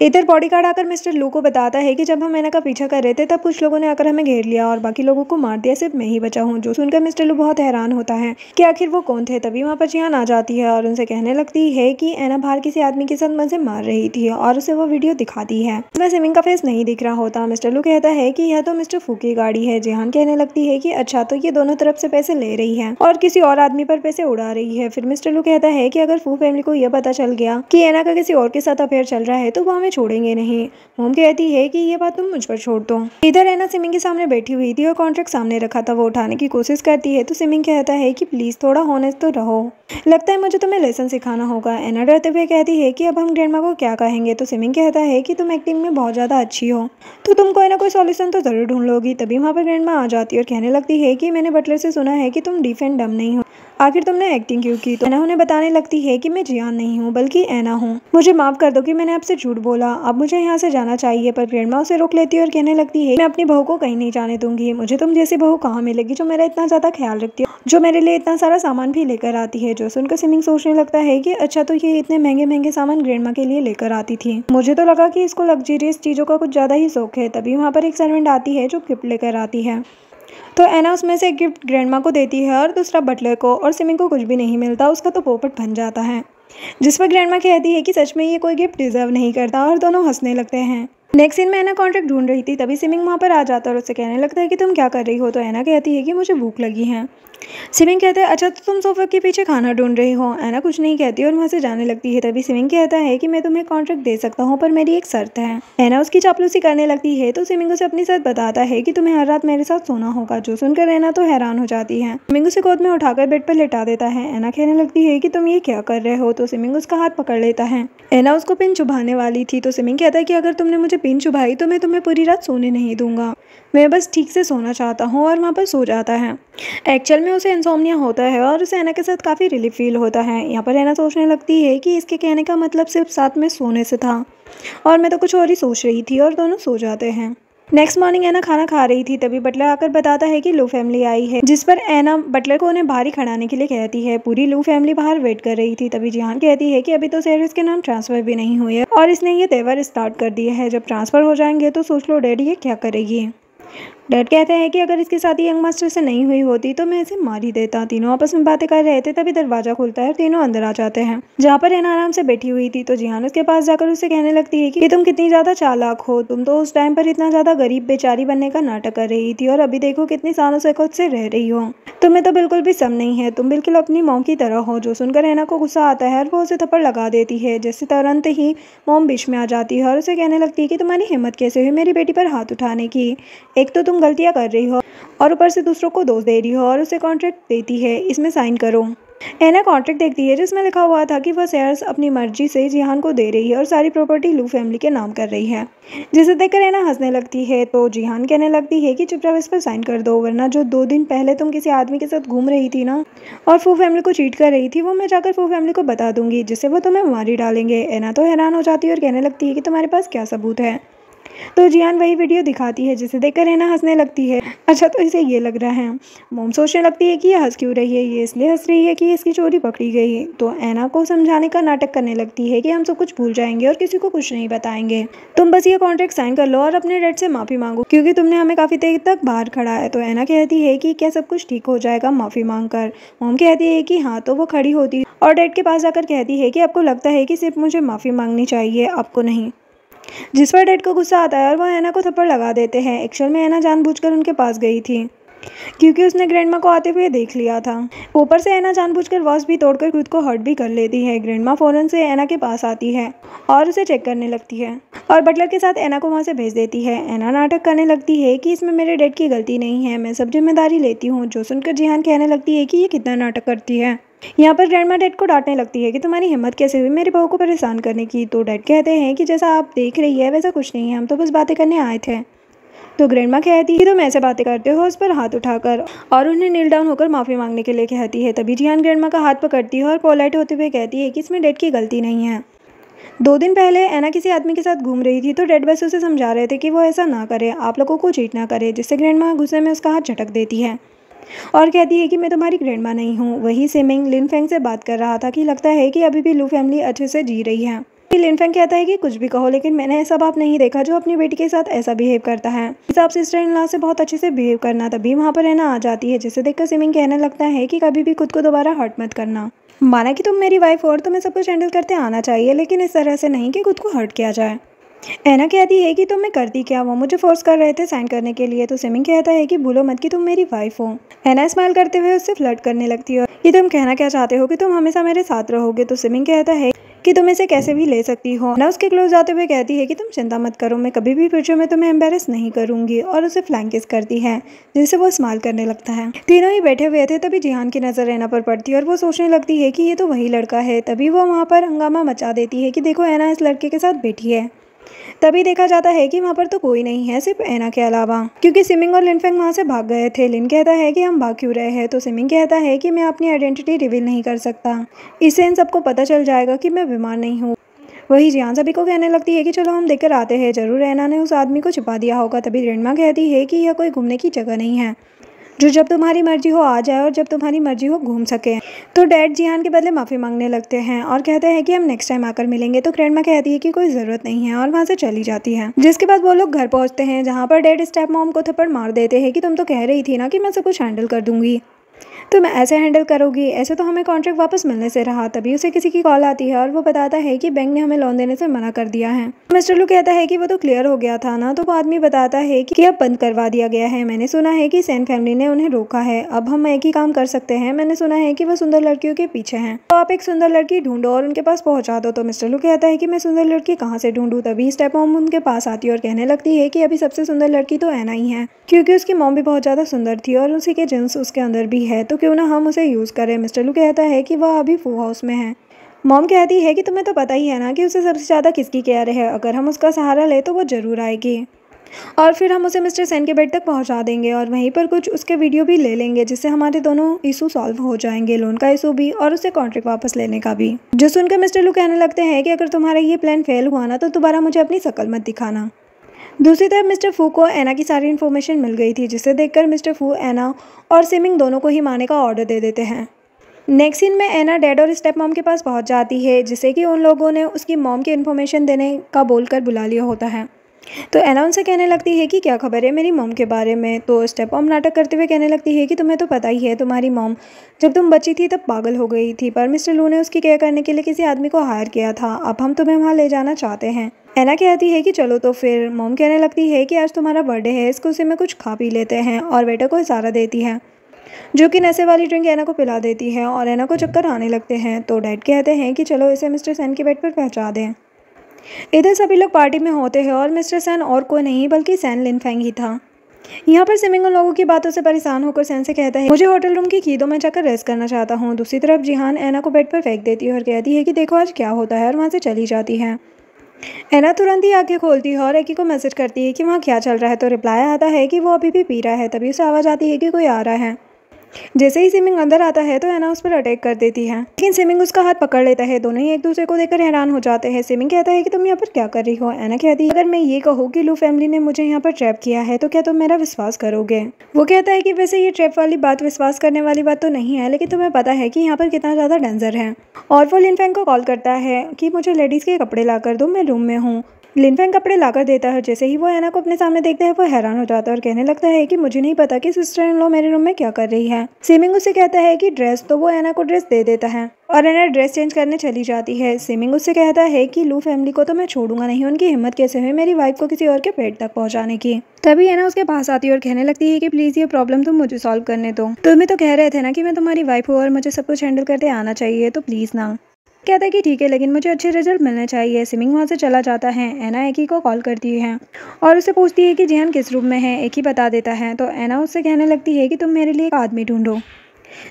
इधर बॉडीगार्ड आकर मिस्टर लू को बताता है कि जब हम एना का पीछा कर रहे थे तब कुछ लोगों ने आकर हमें घेर लिया और बाकी लोगों को मार दिया, सिर्फ मैं ही बचा हूँ। जो सुनकर मिस्टर लू बहुत हैरान होता है कि आखिर वो कौन थे। तभी वहाँ पर जिहान आ जाती है और उनसे कहने लगती है कि एना बाहर किसी आदमी के साथ मजे मार रही थी और उसे वो वीडियो दिखाती है। इसमें सिमिंग का फेस नहीं दिख रहा होता। मिस्टर लू कहता है कि यह तो मिस्टर फू की गाड़ी है। जिहान कहने लगती है कि अच्छा, तो ये दोनों तरफ से पैसे ले रही है और किसी और आदमी पर पैसे उड़ा रही है। फिर मिस्टर लू कहता है कि अगर फू फैमिली को यह पता चल गया कि एना का किसी और के साथ अफेयर चल रहा है तो वो हमें छोड़ेंगे नहीं। मोम कहती है कि ये बात तुम मुझ पर छोड़ दो। इधर एना सिमिंग के सामने बैठी हुई थी और कॉन्ट्रैक्ट सामने रखा था, वो उठाने की कोशिश करती है। तो सिमिंग कहता है कि प्लीज थोड़ा होनेस्ट तो रहो, लगता है मुझे तुम्हें लेसन सिखाना होगा। एना डरते हुए कहती है कि अब हम ग्रैंडमा को क्या कहेंगे। तो सिमिंग कहता है कि तुम एक्टिंग में बहुत ज्यादा अच्छी हो, तो तुम कोई ना कोई सॉल्यूशन तो जरूर ढूंढ लोगी। तभी वहाँ पर ग्रैंडमा आ जाती है और कहने लगती है कि मैंने बटलर से सुना है कि तुम डीफ एंड डम नहीं हो, आखिर तुमने एक्टिंग क्यों की। तो एना उन्हें बताने लगती है कि मैं जियान नहीं हूँ बल्कि एना हूँ, मुझे माफ कर दो कि मैंने आपसे झूठ बोला, अब मुझे यहाँ से जाना चाहिए। पर ग्रैंडमा उसे रोक लेती है और कहने लगती है मैं अपनी बहू को कहीं नहीं जाने दूंगी, मुझे तुम जैसी बहू कहाँ मिलेगी जो मेरा इतना ज्यादा ख्याल रखती है, जो मेरे लिए इतना सारा सामान भी लेकर आती है। जो सुनकर सिमिंग सोचने लगता है कि अच्छा, तो ये इतने महंगे महंगे सामान ग्रैंडमा के लिए लेकर आती थी, मुझे तो लगा कि इसको लग्जरियस चीजों का कुछ ज्यादा ही शौक है। तभी वहाँ पर एक सर्वेंट आती है जो गिफ्ट लेकर आती है। तो एना उसमें से एक गिफ्ट ग्रैंडमा को देती है और दूसरा बटलर को, और सिमिंग को कुछ भी नहीं मिलता, उसका तो पोपट बन जाता है। जिस पर ग्रैंडमा कहती है कि सच में ये कोई गिफ्ट डिजर्व नहीं करता, और दोनों हंसने लगते हैं। नेक्स्ट सीन में एना कॉन्ट्रैक्ट ढूंढ रही थी, तभी सिमिंग वहाँ पर आ जाता है और उससे कहने लगता है कि तुम क्या कर रही हो। तो एना कहती है कि मुझे भूख लगी है। सिमिंग कहता है अच्छा, तो तुम सोफा के पीछे खाना ढूंढ रही हो। एना कुछ नहीं कहती और वहाँ से जाने लगती है। तभी सिमिंग कहता है कि मैं तुम्हें कॉन्ट्रैक्ट दे सकता हूँ, पर मेरी एक शर्त है। एना उसकी चापलूसी करने लगती है, तो सिमिंग उसे अपनी शर्त बताता है कि तुम्हें हर रात मेरे साथ सोना होगा। जो सुनकर एना तो हैरान हो जाती है। सिमिंग उसे गोद में उठाकर बेड पर लेटा देता है। एना कहने लगती है कि तुम ये क्या कर रहे हो। तो सिमिंग उसका हाथ पकड़ लेता है। एना उसको पिन चुभाने वाली थी, तो सिमिंग कहता है कि अगर तुमने मुझे पिन चुभाई तो मैं तुम्हें पूरी रात सोने नहीं दूंगा, मैं बस ठीक से सोना चाहता हूँ, और वहाँ पर सो जाता है। एक्चुअल में उसे इंसोम्निया होता है और उसे ऐना के साथ काफ़ी रिलीफ फील होता है। यहाँ पर ऐना सोचने लगती है कि इसके कहने का मतलब सिर्फ साथ में सोने से था और मैं तो कुछ और ही सोच रही थी, और दोनों सो जाते हैं। नेक्स्ट मॉर्निंग ऐना खाना खा रही थी, तभी बटलर आकर बताता है कि लू फैमिली आई है, जिस पर ऐना बटलर को उन्हें बाहर ही खड़ाने के लिए कहती है। पूरी लू फैमिली बाहर वेट कर रही थी, तभी जिहान कहती है कि अभी तो सेरिस के नाम ट्रांसफ़र भी नहीं हुए है और इसने ये तेवर स्टार्ट कर दिया है, जब ट्रांसफ़र हो जाएंगे तो सोच लो डैडी ये क्या करेगी। डैड कहते हैं कि अगर इसकी शादी यंग मास्टर से नहीं हुई होती तो मैं इसे मार ही देता। तीनों आपस में बातें कर रहे थे, तभी दरवाजा खुलता है और तीनों अंदर आ जाते हैं। जहाँ पर ऐना आराम से बैठी हुई थी तो जिहान उसके पास जाकर उससे कहने लगती है कि तुम कितनी ज्यादा चालाक हो, तुम तो उस टाइम पर इतना ज्यादा गरीब बेचारी बनने का नाटक कर रही थी और अभी देखो कितनी सालों से खुद से रह रही हो, तुम्हें तो बिल्कुल भी सम नहीं है, तुम बिल्कुल अपनी मॉम की तरह हो। जो सुनकर ऐना को गुस्सा आता है और वो उसे थप्पड़ लगा देती है, जिससे तुरंत ही मॉम बीच में आ जाती है और उसे कहने लगती है कि तुम्हारी हिम्मत कैसे हुई मेरी बेटी पर हाथ उठाने की, एक तो तुम गलतियां कर रही हो और ऊपर से दूसरों को दोष दे रही हो, और उसे कॉन्ट्रैक्ट देती है, इसमें साइन करो। ऐना कॉन्ट्रैक्ट देखती है जिसमें लिखा हुआ था कि वह शेयर्स अपनी मर्जी से जिहान को दे रही है और सारी प्रॉपर्टी लू फैमिली के नाम कर रही है, जिसे देखकर ऐना हंसने लगती है। तो जिहान कहने लगती है कि चुपचाप इस पर साइन कर दो, वरना जो 2 दिन पहले तुम किसी आदमी के साथ घूम रही थी ना और फू फैमिली को चीट कर रही थी, वो मैं जाकर फू फैमिली को बता दूंगी, जिससे वो तुम्हें मार ही डालेंगे। ऐना तो हैरान हो जाती है और कहने लगती है कि तुम्हारे पास क्या सबूत है। तो जिहान वही वीडियो दिखाती है, जिसे देखकर ऐना हंसने लगती है। अच्छा, तो इसे ये लग रहा है। मोम सोचने लगती है कि ये हंस क्यों रही है, ये इसलिए हंस रही है कि इसकी चोरी पकड़ी गई है। तो ऐना को समझाने का नाटक करने लगती है कि हम सब कुछ भूल जाएंगे और किसी को कुछ नहीं बताएंगे, तुम बस ये कॉन्ट्रैक्ट साइन कर लो और अपने डैड से माफ़ी मांगो, क्योंकि तुमने हमें काफ़ी देर तक बाहर खड़ा है। तो ऐना कहती है कि क्या सब कुछ ठीक हो जाएगा माफ़ी मांग कर। मोम कहती है कि हाँ। तो वो खड़ी होती है और डैड के पास जाकर कहती है कि आपको लगता है कि सिर्फ मुझे माफ़ी मांगनी चाहिए, आपको नहीं, जिस पर डैड को गुस्सा आता है और वह ऐना को थप्पड़ लगा देते हैं। एक्चुअल में ऐना जानबूझकर उनके पास गई थी, क्योंकि उसने ग्रैंडमा को आते हुए देख लिया था। ऊपर से ऐना जानबूझकर वॉच भी तोड़कर खुद को हर्ट भी कर लेती है। ग्रैंडमा फौरन से ऐना के पास आती है और उसे चेक करने लगती है और बटलर के साथ ऐना को वहाँ से भेज देती है। ऐना नाटक करने लगती है कि इसमें मेरे डैड की गलती नहीं है, मैं सब जिम्मेदारी लेती हूँ। जो सुनकर जिहान कहने लगती है कि ये कितना नाटक करती है। यहाँ पर ग्रैंडमा डैड को डांटने लगती है कि तुम्हारी हिम्मत कैसे हुई मेरी बहू को परेशान करने की। तो डैड कहते हैं कि जैसा आप देख रही है वैसा कुछ नहीं है, हम तो बस बातें करने आए थे। तो ग्रैंडमा कहती है कि तुम ऐसे बातें करते हो, उस पर हाथ उठाकर, और उन्हें नील डाउन होकर माफ़ी मांगने के लिए कहती है। तभी जिहान ग्रैंडमा का हाथ पकड़ती है और पोलाइट होते हुए कहती है कि इसमें डैड की गलती नहीं है। 2 दिन पहले ऐना किसी आदमी के साथ घूम रही थी, तो डैड बस उसे समझा रहे थे कि वो ऐसा ना करे, आप लोगों को चीट ना करे, जिससे ग्रैंडमा गुस्से में उसका हाथ झटक देती है और कहती है कि मैं तुम्हारी ग्रैंडमा नहीं हूँ। वही सिमिंग लिनफेंग से बात कर रहा था कि लगता है कि अभी भी लू फैमिली अच्छे से जी रही है। लिनफेंग कहता है कि कुछ भी कहो, लेकिन मैंने ऐसा बाप नहीं देखा जो अपनी बेटी के साथ ऐसा बिहेव करता है। हिसाब से सिस्टर इन लॉ से बहुत अच्छे से बिहेव करना। तभी वहाँ पर ऐना आ जाती है, जिसे देखकर सिमिंग कहने लगता है कि कभी भी खुद को दोबारा हर्ट मत करना। माना कि तुम मेरी वाइफ हो और तुम्हें सब कुछ हैंडल करते आना चाहिए, लेकिन इस तरह से नहीं कि खुद को हर्ट किया जाए। ऐना कहती है कि तुम मैं करती क्या, वो मुझे फोर्स कर रहे थे साइन करने के लिए। तो सिमिंग कहता है कि भूलो मत कि तुम मेरी वाइफ हो। ऐना स्माइल करते हुए उससे फ्लर्ट करने लगती है कि तुम कहना क्या चाहते हो कि तुम हमेशा मेरे साथ रहोगे। तो सिमिंग कहता है कि तुम इसे कैसे भी ले सकती हो। ऐना उसके क्लोज जाते हुए कहती है कि तुम चिंता मत करो, मैं कभी भी फ्यूचर में तुम्हें एम्बेरस नहीं करूंगी, और उसे फ्लैंक किस करती है, जिससे वो स्माइल करने लगता है। तीनों ही बैठे हुए थे, तभी जिहान की नज़र ऐना पर पड़ती है और वो सोचने लगती है कि ये तो वही लड़का है। तभी वो वहाँ पर हंगामा मचा देती है कि देखो ऐना इस लड़के के साथ बैठी है। तभी देखा जाता है कि वहाँ पर तो कोई नहीं है सिर्फ ऐना के अलावा, क्योंकि सिमिंग और लिनफेंग वहाँ से भाग गए थे। लिन कहता है कि हम भाग क्यों रहे हैं। तो सिमिंग कहता है कि मैं अपनी आइडेंटिटी रिवील नहीं कर सकता, इससे इन सबको पता चल जाएगा कि मैं बीमार नहीं हूँ। वही जिहान सभी को कहने लगती है कि चलो हम देखकर आते हैं, जरूर ऐना ने उस आदमी को छिपा दिया होगा। तभी ग्रैंडमा कहती है कि यह कोई घूमने की जगह नहीं है जो जब तुम्हारी मर्जी हो आ जाए और जब तुम्हारी मर्जी हो घूम सके। तो डैड जिहान के बदले माफ़ी मांगने लगते हैं और कहते हैं कि हम नेक्स्ट टाइम आकर मिलेंगे। तो ग्रैंडमा कहती है कि कोई ज़रूरत नहीं है और वहाँ से चली जाती है। जिसके बाद वो लोग घर पहुँचते हैं, जहाँ पर डैड स्टेप मॉम को थप्पड़ मार देते हैं कि तुम तो कह रही थी ना कि मैं सब कुछ हैंडल कर दूंगी, तुम ऐसे हैंडल करोगी, ऐसे तो हमें कॉन्ट्रैक्ट वापस मिलने से रहा। तभी उसे किसी की कॉल आती है और वो बताता है कि बैंक ने हमें लोन देने से मना कर दिया है। मिस्टर लू कहता है कि वो तो क्लियर हो गया था ना। तो वो आदमी बताता है कि अब बंद करवा दिया गया है, मैंने सुना है कि सेन फैमिली ने उन्हें रोका है, अब हम एक ही काम कर सकते हैं, मैंने सुना है कि वो सुंदर लड़कियों के पीछे हैं, तो आप एक सुंदर लड़की ढूंढो और उनके पास पहुंचा दो। तो मिस्टर लू कहता है कि मैं सुंदर लड़की कहाँ से ढूंढूं। तभी स्टेप मॉम उनके पास आती है और कहने लगती है कि अभी सबसे सुंदर लड़की तो ऐना ही है, क्योंकि उसकी मॉम भी बहुत ज़्यादा सुंदर थी और उसी के जिन्स उसके अंदर भी है, तो क्यों ना हम उसे यूज़ करें। मिस्टर लू कहता है कि वह अभी फू हाउस में है मॉम कहती है कि तुम्हें तो पता ही है ना कि उसे सबसे ज़्यादा किसकी केयर है, अगर हम उसका सहारा ले तो वो ज़रूर आएगी और फिर हम उसे मिस्टर सेन के बेड तक पहुंचा देंगे और वहीं पर कुछ उसके वीडियो भी ले लेंगे, जिससे हमारे दोनों इशू सॉल्व हो जाएंगे, लोन का इशू भी और उससे कॉन्ट्रैक्ट वापस लेने का भी। जो सुनकर मिस्टर लू कहने लगते हैं कि अगर तुम्हारा ये प्लान फेल हुआ ना तो दोबारा मुझे अपनी शक्ल मत दिखाना। दूसरी तरफ मिस्टर फू को एना की सारी इन्फॉर्मेशन मिल गई थी, जिसे देखकर मिस्टर फू एना और सिमिंग दोनों को ही मारने का ऑर्डर दे देते हैं। नेक्स्ट सीन में एना डैड और स्टेप मॉम के पास पहुंच जाती है, जिसे कि उन लोगों ने उसकी मॉम की इन्फॉर्मेशन देने का बोलकर बुला लिया होता है। तो एना उनसे कहने लगती है कि क्या खबर है मेरी मॉम के बारे में। तो स्टेप मॉम नाटक करते हुए कहने लगती है कि तुम्हें तो पता ही है, तुम्हारी मॉम जब तुम बच्ची थी तब पागल हो गई थी, पर मिस्टर लू ने उसकी केयर करने के लिए किसी आदमी को हायर किया था, अब हम तुम्हें वहाँ ले जाना चाहते हैं। एना कहती है कि चलो तो फिर। मॉम कहने लगती है कि आज तुम्हारा बर्थडे है, इसको उसी में कुछ खा पी लेते हैं, और बेटे को इशारा देती है, जो कि नशे वाली ड्रिंक एना को पिला देती है और एना को चक्कर आने लगते हैं। तो डैड कहते हैं कि चलो इसे मिस्टर सेन के बेड पर पहुंचा दें। इधर सभी लोग पार्टी में होते हैं और मिस्टर सेन और कोई नहीं बल्कि सैन लिनफेंग ही था। यहाँ पर सिमिंग उन लोगों की बातों से परेशान होकर सैन से कहता है मुझे होटल रूम की की दो, मैं जाकर रेस्ट करना चाहता हूँ। दूसरी तरफ जिहान एना को बेड पर फेंक देती है और कहती है कि देखो आज क्या होता है, और वहाँ से चली जाती है। एना तुरंत ही आंखें खोलती है और एकी को मैसेज करती है कि वहाँ क्या चल रहा है। तो रिप्लाई आता है कि वो अभी भी पी रहा है। तभी उसे आवाज़ आती है कि कोई आ रहा है। जैसे ही सिमिंग अंदर आता है तो एना उस पर अटैक कर देती है, लेकिन सिमिंग उसका हाथ पकड़ लेता है। दोनों ही एक दूसरे को देखकर हैरान हो जाते हैं। सिमिंग कहता है कि तुम यहाँ पर क्या कर रही हो। एना कहती है अगर मैं ये कहूँ कि लू फैमिली ने मुझे यहाँ पर ट्रैप किया है तो क्या तुम मेरा विश्वास करोगे। वो कहता है कि वैसे ये ट्रैप वाली बात विश्वास करने वाली बात तो नहीं है, लेकिन तुम्हें पता है कि यहाँ पर कितना ज़्यादा डेंजर है। और वो लिनफेंग को कॉल करता है कि मुझे लेडीज़ के कपड़े ला कर दो, मैं रूम में हूँ। लिनफेंग कपड़े लाकर देता है। जैसे ही वो एना को अपने सामने देखता है वो हैरान हो जाता है और कहने लगता है कि मुझे नहीं पता कि सिस्टर इन लॉ मेरे रूम में क्या कर रही है। सिमिंग उससे कहता है कि ड्रेस, तो वो एना को ड्रेस दे देता है और एना ड्रेस चेंज करने चली जाती है। सिमिंग उससे कहता है कि लू फैमिली को तो मैं छोड़ूंगा नहीं, उनकी हिम्मत कैसे हुई मेरी वाइफ को किसी और के पेट तक पहुंचाने की। तभी एना उसके पास आती है और कहने लगती है कि प्लीज़ ये प्रॉब्लम तुम मुझे सॉल्व करने दो। तुम्हें तो कह रहे थे ना कि मैं तुम्हारी वाइफ हूँ और मुझे सब कुछ हैंडल करते आना चाहिए, तो प्लीज़ ना। कहता है कि ठीक है, लेकिन मुझे अच्छे रिजल्ट मिलने चाहिए। सिमिंग वहाँ से चला जाता है। एना एकी को कॉल करती है और उससे पूछती है कि जिहान किस रूम में है। एकी बता देता है। तो एना उससे कहने लगती है कि तुम मेरे लिए एक आदमी ढूंढो।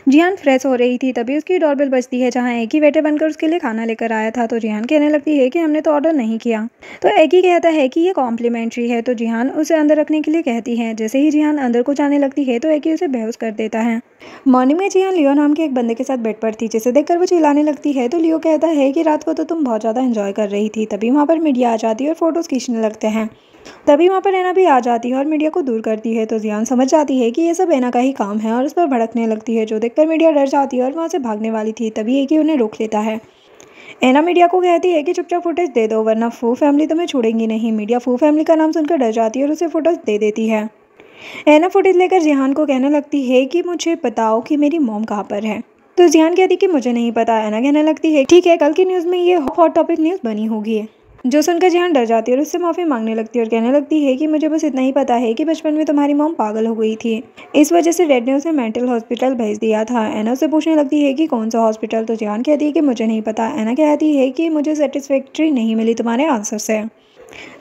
जिहान फ्रेश हो रही थी, तभी उसकी डोरबेल बजती है, जहाँ एकी वेटर बनकर उसके लिए खाना लेकर आया था। तो जिहान कहने लगती है कि हमने तो ऑर्डर नहीं किया। तो एकी कहता है कि ये कॉम्प्लीमेंट्री है। तो जिहान उसे अंदर रखने के लिए कहती है। जैसे ही जिहान अंदर को जाने लगती है तो एकी उसे बेहोश कर देता है। मॉर्निंग में जिहान लियो नाम के एक बंदे के साथ बेड पर थी, जिसे देखकर वो चिल्लाने लगती है। तो लियो कहता है कि रात को तो तुम बहुत ज़्यादा एंजॉय कर रही थी। तभी वहाँ पर मीडिया आ जाती है और फोटोज़ खींचने लगते हैं। तभी वहाँ पर एना भी आ जाती है और मीडिया को दूर करती है। तो जिहान समझ जाती है कि ये सब एना का ही काम है और उस पर भड़कने लगती है, जो देखकर मीडिया डर जाती है और वहाँ से भागने वाली थी। तभी एक ही उन्हें रोक लेता है। एना मीडिया को कहती है कि चुपचाप फुटेज दे दो, वरना फू फैमिली तुम्हें छोड़ेंगी नहीं। मीडिया फू फैमिली का नाम सुनकर डर जाती है और उसे फुटेज दे देती है। एना फुटेज लेकर जिहान को कहने लगती है कि मुझे बताओ कि मेरी मॉम कहाँ पर है। तो जिहान कहती कि मुझे नहीं पता। एना कहने लगती है ठीक है, कल की न्यूज़ में ये हॉट टॉपिक न्यूज़ बनी होगी। जो सुनकर जिहान डर जाती है और उससे माफ़ी मांगने लगती है और कहने लगती है कि मुझे बस इतना ही पता है कि बचपन में तुम्हारी मॉम पागल हो गई थी, इस वजह से डैड ने उसे मेंटल हॉस्पिटल भेज दिया था। एना उससे पूछने लगती है कि कौन सा हॉस्पिटल। तो जिहान कहती है कि मुझे नहीं पता। एना कहती है कि मुझे सेटिस्फैक्ट्री नहीं मिली तुम्हारे आंसर से,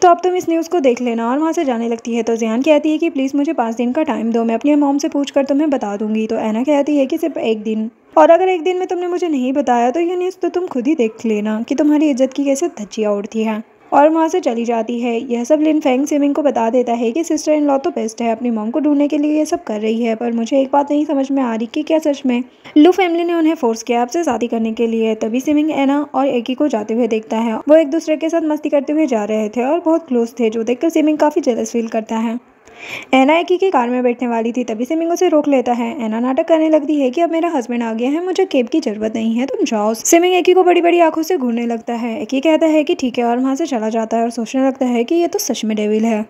तो अब तुम इस न्यूज़ को देख लेना, और वहाँ से जाने लगती है। तो जिहान कहती है कि प्लीज़ मुझे 5 दिन का टाइम दो, मैं अपनी मॉम से पूछ कर तुम्हें बता दूंगी। तो एना कहती है कि सिर्फ 1 दिन, और अगर 1 दिन में तुमने मुझे नहीं बताया तो ये न्यूज़ तो तुम खुद ही देख लेना कि तुम्हारी इज्जत की कैसे धज्जियाँ उड़ती हैं। और वहाँ से चली जाती है। यह सब लिनफेंग सिमिंग को बता देता है कि सिस्टर इन लॉ तो बेस्ट है, अपनी मॉम को ढूंढने के लिए ये सब कर रही है, पर मुझे एक बात नहीं समझ में आ रही कि क्या सच में लू फैमिली ने उन्हें फोर्स किया आपसे शादी करने के लिए। तभी सिमिंग एना और एकी को जाते हुए देखता है। वो एक दूसरे के साथ मस्ती करते हुए जा रहे थे और बहुत क्लोज थे, जो देखकर सिमिंग काफ़ी जेलस फील करता है। एना एकी की कार में बैठने वाली थी, तभी सिमिंग उसे रोक लेता है। एना नाटक करने लगती है कि अब मेरा हस्बैंड आ गया है, मुझे केब की जरूरत नहीं है, तुम जाओ। सिमिंग एकी को बड़ी बड़ी आंखों से घूरने लगता है। एकी कहता है कि ठीक है और वहाँ से चला जाता है और सोचने लगता है कि ये तो सच में डेविल है।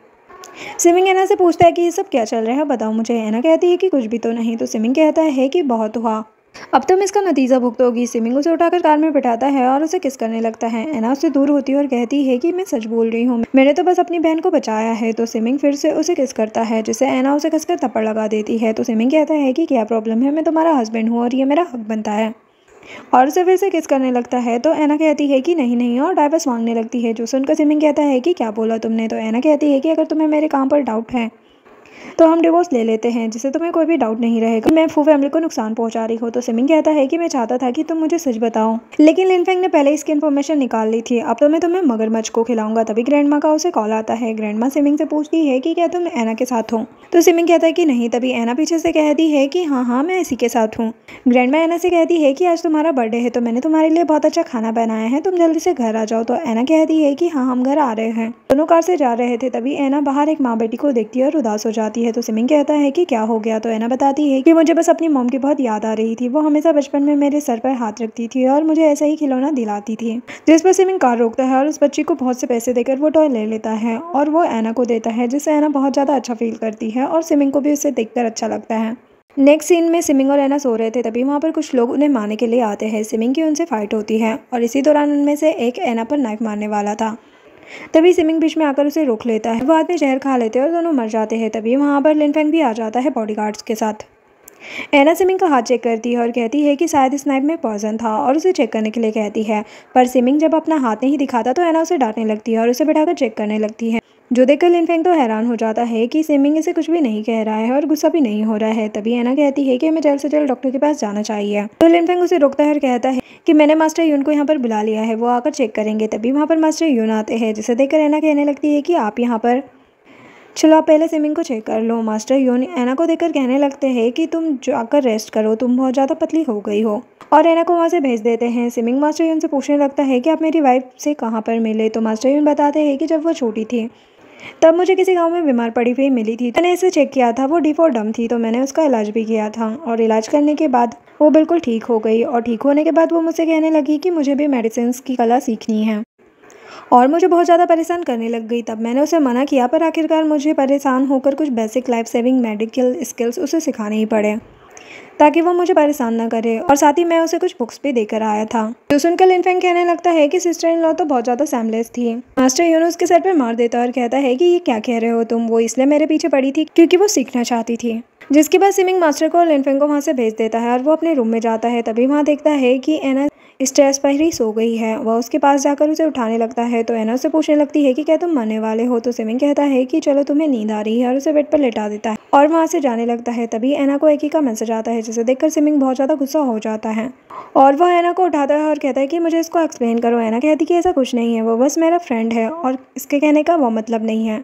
सिमिंग एना से पूछता है कि ये सब क्या चल रहा है, बताओ मुझे। एना कहती है कि कुछ भी तो नहीं। तो सिमिंग कहता है कि बहुत हुआ, अब तुम इसका नतीजा भुगतोगी। सिमिंग उसे उठाकर कार में बिठाता है और उसे किस करने लगता है। एना उससे दूर होती है और कहती है कि मैं सच बोल रही हूँ, मैंने तो बस अपनी बहन को बचाया है। तो सिमिंग फिर से उसे किस करता है, जिससे एना उसे कसकर थप्पड़ लगा देती है। तो सिमिंग कहता है कि क्या प्रॉब्लम है, मैं तुम्हारा हस्बैंड हूँ और ये मेरा हक बनता है, और उसे फिर से किस करने लगता है। तो एना कहती है कि नहीं नहीं, और डाइवर्स मांगने लगती है। जो सुनकर सिमिंग कहता है कि क्या बोला तुमने। तो एना कहती है कि अगर तुम्हें मेरे काम पर डाउट है तो हम डिवोर्स ले लेते हैं, जिससे तुम्हें कोई भी डाउट नहीं रहेगा मैं फू फैमिली को नुकसान पहुंचा रही हूँ। तो सिमिंग कहता है कि मैं चाहता था कि तुम मुझे सच बताओ, लेकिन लिनफेंग ने पहले इसकी इन्फॉर्मेशन निकाल ली थी। अब तो मैं तुम्हें मगरमच्छ को खिलाऊंगा। तभी ग्रैंड माँ का उसे कॉल आता है। ग्रैंड माँ सिमिंग से पूछती है कि क्या तुम एना के साथ हो। तो सिमिंग कहता है कि नहीं। तभी एना पीछे से कहती है कि हाँ हाँ मैं इसी के साथ हूँ। ग्रैंड माँ एना से कहती है कि आज तुम्हारा बर्थडे है तो मैंने तुम्हारे लिए बहुत अच्छा खाना बनाया है, तुम जल्दी से घर आ जाओ। तो एना कहती है कि हाँ हम घर आ रहे हैं। दोनों कार से जा रहे थे। तभी एना बाहर एक माँ बेटी को देखती है और उदास हो जाती है। तो सिमिंग कहता है कि क्या हो गया। तो एना बताती है कि मुझे बस अपनी मॉम की बहुत याद आ रही थी। वो हमेशा बचपन में मेरे सर पर हाथ रखती थी और मुझे ऐसा ही खिलौना दिलाती थी। जिस पर सिमिंग कार रोकता है और उस बच्ची को बहुत से पैसे देकर वो टॉय ले लेता है और वो एना को देता है, जिससे एना बहुत ज़्यादा अच्छा फील करती है और सिमिंग को भी उसे देखकर अच्छा लगता है। नेक्स्ट सीन में सिमिंग और एना सो रहे थे। तभी वहाँ पर कुछ लोग उन्हें मारने के लिए आते हैं। सिमिंग की उनसे फाइट होती है और इसी दौरान उनमें से एक एना पर नाइफ मारने वाला था। तभी सिमिंग बीच में आकर उसे रोक लेता है। वो आदमी जहर खा लेते हैं और दोनों मर जाते हैं। तभी वहाँ पर लिनफेंग भी आ जाता है बॉडीगार्ड्स के साथ। एना सिमिंग का हाथ चेक करती है और कहती है कि शायद इस नाइफ में पॉइजन था और उसे चेक करने के लिए कहती है। पर सिमिंग जब अपना हाथ नहीं दिखाता तो एना उसे डांटने लगती है और उसे बैठाकर चेक करने लगती है, जो देखकर लिनफेंग तो हैरान हो जाता है कि सिमिंग इसे कुछ भी नहीं कह रहा है और गुस्सा भी नहीं हो रहा है। तभी एना कहती है कि हमें जल्द से जल्द डॉक्टर के पास जाना चाहिए। तो लिनफेंग उसे रोकता है और कहता है कि मैंने मास्टर यून को यहाँ पर बुला लिया है, वो आकर चेक करेंगे। तभी वहाँ पर मास्टर यून आते हैं, जिसे देखकर एना कहने लगती है कि आप यहाँ पर चलो आप पहले सिमिंग को चेक कर लो। मास्टर यून एना को देखकर कहने लगते हैं कि तुम जाकर रेस्ट करो, तुम बहुत ज़्यादा पतली हो गई हो, और एना को वहाँ से भेज देते हैं। सिमिंग मास्टर यून से पूछने लगता है कि आप मेरी वाइफ से कहाँ पर मिले। तो मास्टर यून बताते हैं कि जब वो छोटी थी तब मुझे किसी गांव में बीमार पड़ी हुई मिली थी। मैंने इसे चेक किया था, वो डीफ और डम थी, तो मैंने उसका इलाज भी किया था और इलाज करने के बाद वो बिल्कुल ठीक हो गई। और ठीक होने के बाद वो मुझसे कहने लगी कि मुझे भी मेडिसिन की कला सीखनी है और मुझे बहुत ज़्यादा परेशान करने लग गई। तब मैंने उसे मना किया, पर आखिरकार मुझे परेशान होकर कुछ basic life saving medical skills उसे सिखाने ही पड़े ताकि वो मुझे परेशान ना करे, और साथ ही मैं उसे कुछ बुक्स भी देकर आया था। जो सुनकर लिनफेंग कहने लगता है कि सिस्टर इन लॉ तो बहुत ज़्यादा सैमलेस थी। मास्टर यून उसके सर पर मार देता और कहता है कि ये क्या कह रहे हो तुम, वो इसलिए मेरे पीछे पड़ी थी क्योंकि वो सीखना चाहती थी। जिसके बाद सिमिंग मास्टर को और लिनफेंग को वहाँ से भेज देता है और वो अपने रूम में जाता है। तभी वहाँ देखता है कि एना स्ट्रेस पर ही सो गई है। वह उसके पास जाकर उसे उठाने लगता है। तो एना उससे पूछने लगती है कि क्या तुम मरने वाले हो। तो सिमिंग कहता है कि चलो तुम्हें नींद आ रही है और उसे बेड पर लेटा देता है और वहाँ से जाने लगता है। तभी एना को एकी का मैसेज आता है, जिसे देखकर सिमिंग बहुत ज़्यादा गुस्सा हो जाता है और वह एना को उठाता है और कहता है कि मुझे इसको एक्सप्लेन करो। एना कहती है कि ऐसा कुछ नहीं है, वो बस मेरा फ्रेंड है और इसके कहने का वो मतलब नहीं है।